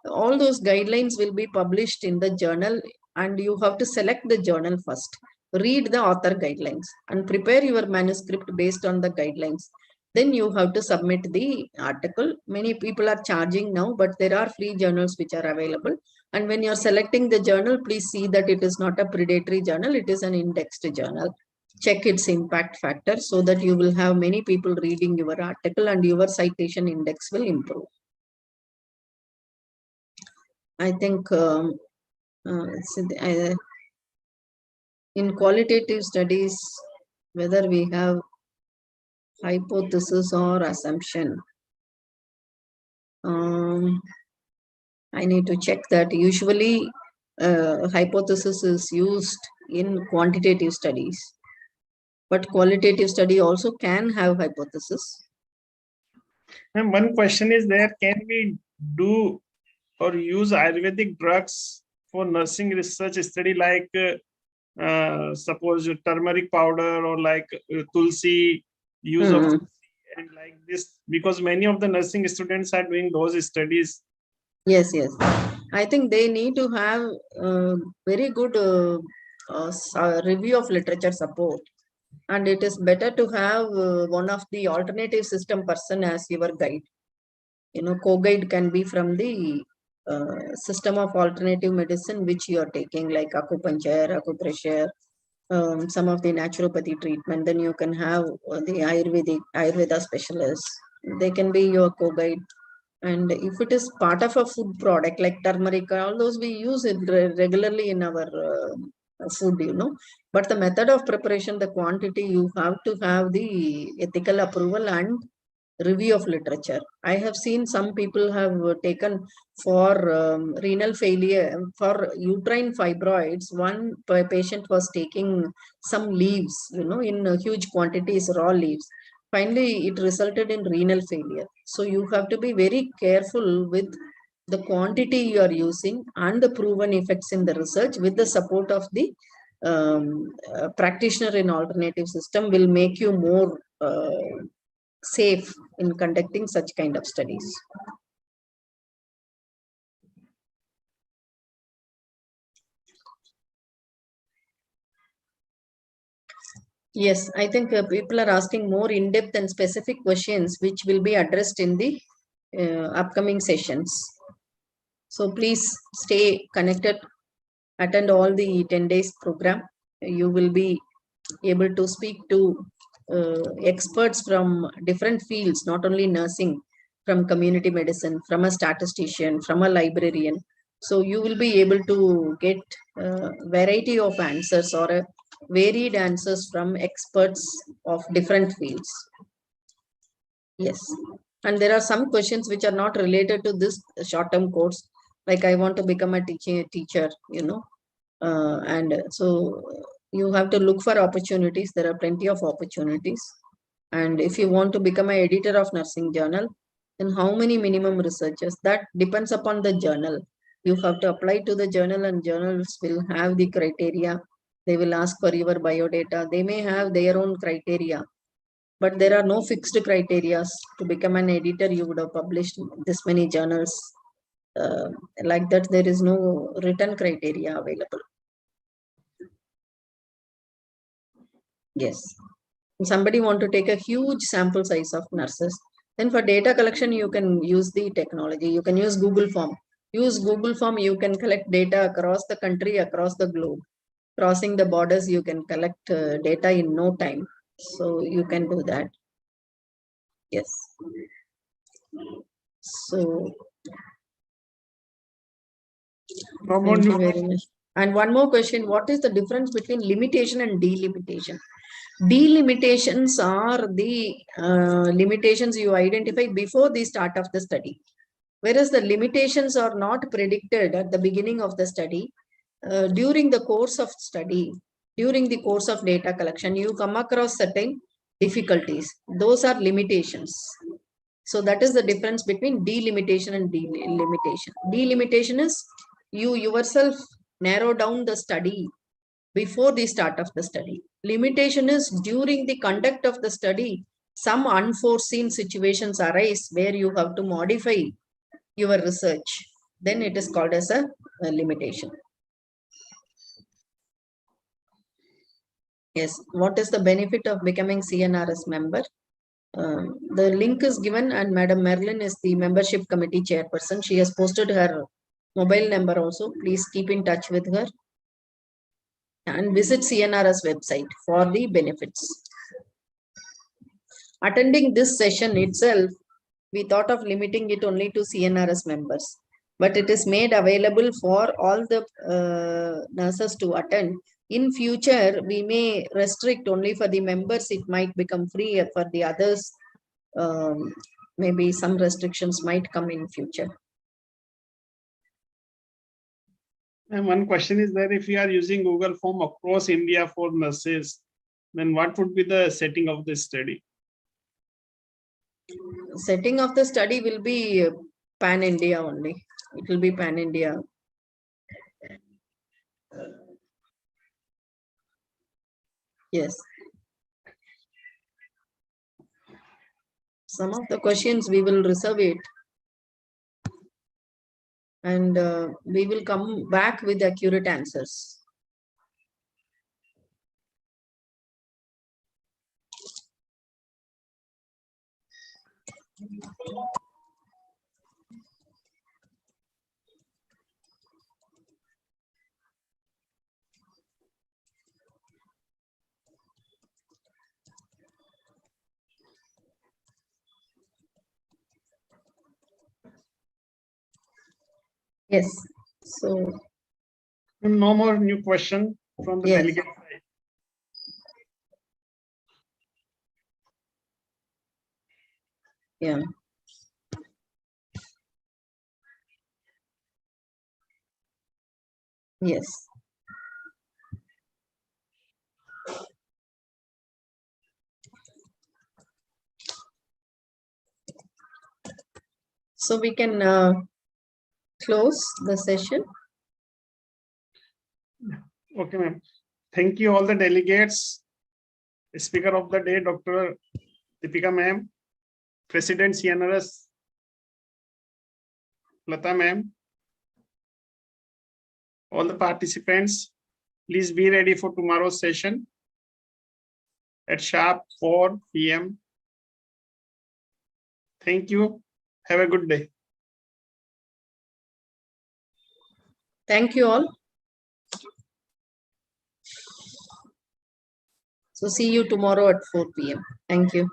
All those guidelines will be published in the journal, and you have to select the journal first. Read the author guidelines and prepare your manuscript based on the guidelines. Then you have to submit the article. Many people are charging now, but there are free journals which are available. And when you're selecting the journal, please see that it is not a predatory journal. It is an indexed journal. Check its impact factor so that you will have many people reading your article and your citation index will improve. I think in qualitative studies, whether we have hypothesis or assumption, I need to check that. Usually hypothesis is used in quantitative studies, but qualitative study also can have hypothesis. And one question is there, can we do or use Ayurvedic drugs for nursing research study, like suppose turmeric powder or like tulsi, use of tulsi and like this, because many of the nursing students are doing those studies. Yes. I think they need to have very good review of literature support. And it is better to have one of the alternative system person as your guide. Co-guide can be from the system of alternative medicine which you are taking, like acupuncture, acupressure, some of the naturopathy treatment. Then you can have the Ayurveda specialists. They can be your co-guide. And if it is part of a food product like turmeric, all those we use it regularly in our food, but the method of preparation, the quantity, you have to have the ethical approval and review of literature. I have seen some people have taken for renal failure, for uterine fibroids. One patient was taking some leaves, in huge quantities, raw leaves. Finally, it resulted in renal failure. So you have to be very careful with the quantity you are using and the proven effects in the research. With the support of the practitioner in alternative system will make you more safe in conducting such kind of studies. Yes, I think people are asking more in-depth and specific questions which will be addressed in the upcoming sessions. So please stay connected, attend all the 10 days program. You will be able to speak to experts from different fields, not only nursing, from community medicine, from a statistician, from a librarian. So you will be able to get a variety of answers or a varied answers from experts of different fields. Yes. And there are some questions which are not related to this short-term course, like I want to become a teacher, and so you have to look for opportunities. There are plenty of opportunities. And if you want to become an editor of nursing journal, then how many minimum researchers? That depends upon the journal. You have to apply to the journal, and journals will have the criteria. They will ask for your biodata. They may have their own criteria, but there are no fixed criteria. To become an editor, you would have published this many journals. Like that, there is no written criteria available. Yes. Somebody want to take a huge sample size of nurses, then for data collection you can use the technology. You can use Google Form. Use Google Form, you can collect data across the country, across the globe. Crossing the borders, you can collect data in no time. So you can do that. Yes. So thank you very much. And one more question: what is the difference between limitation and delimitation? Delimitations are the limitations you identify before the start of the study, whereas the limitations are not predicted at the beginning of the study. During the course of study, during the course of data collection, you come across certain difficulties. Those are limitations. So that is the difference between delimitation and delimitation. Delimitation is you yourself narrow down the study before the start of the study. Limitation is during the conduct of the study, some unforeseen situations arise where you have to modify your research. Then it is called as a limitation. Yes. What is the benefit of becoming CNRS member? The link is given, and Madam Marilyn is the membership committee chairperson. She has posted her mobile number also. Please keep in touch with her and visit CNRS website for the benefits. Attending this session itself, we thought of limiting it only to CNRS members, but it is made available for all the nurses to attend. In future, we may restrict only for the members. It might become free for the others. Maybe some restrictions might come in future. And one question is that if we are using Google Form across India for nurses, then what would be the setting of this study? Setting of the study will be pan-India only. It will be pan-India. Yes. Some of the questions we will reserve it. And we will come back with accurate answers. Yes. So No more new question from the yes. delegate side. Yeah. Yes. So we can close the session. Okay, ma'am. Thank you all the delegates. Speaker of the day, Dr. Deepika ma'am. President CNRS Lata ma'am. All the participants, please be ready for tomorrow's session at sharp 4 p.m. Thank you. Have a good day. Thank you all. So see you tomorrow at 4 p.m. Thank you.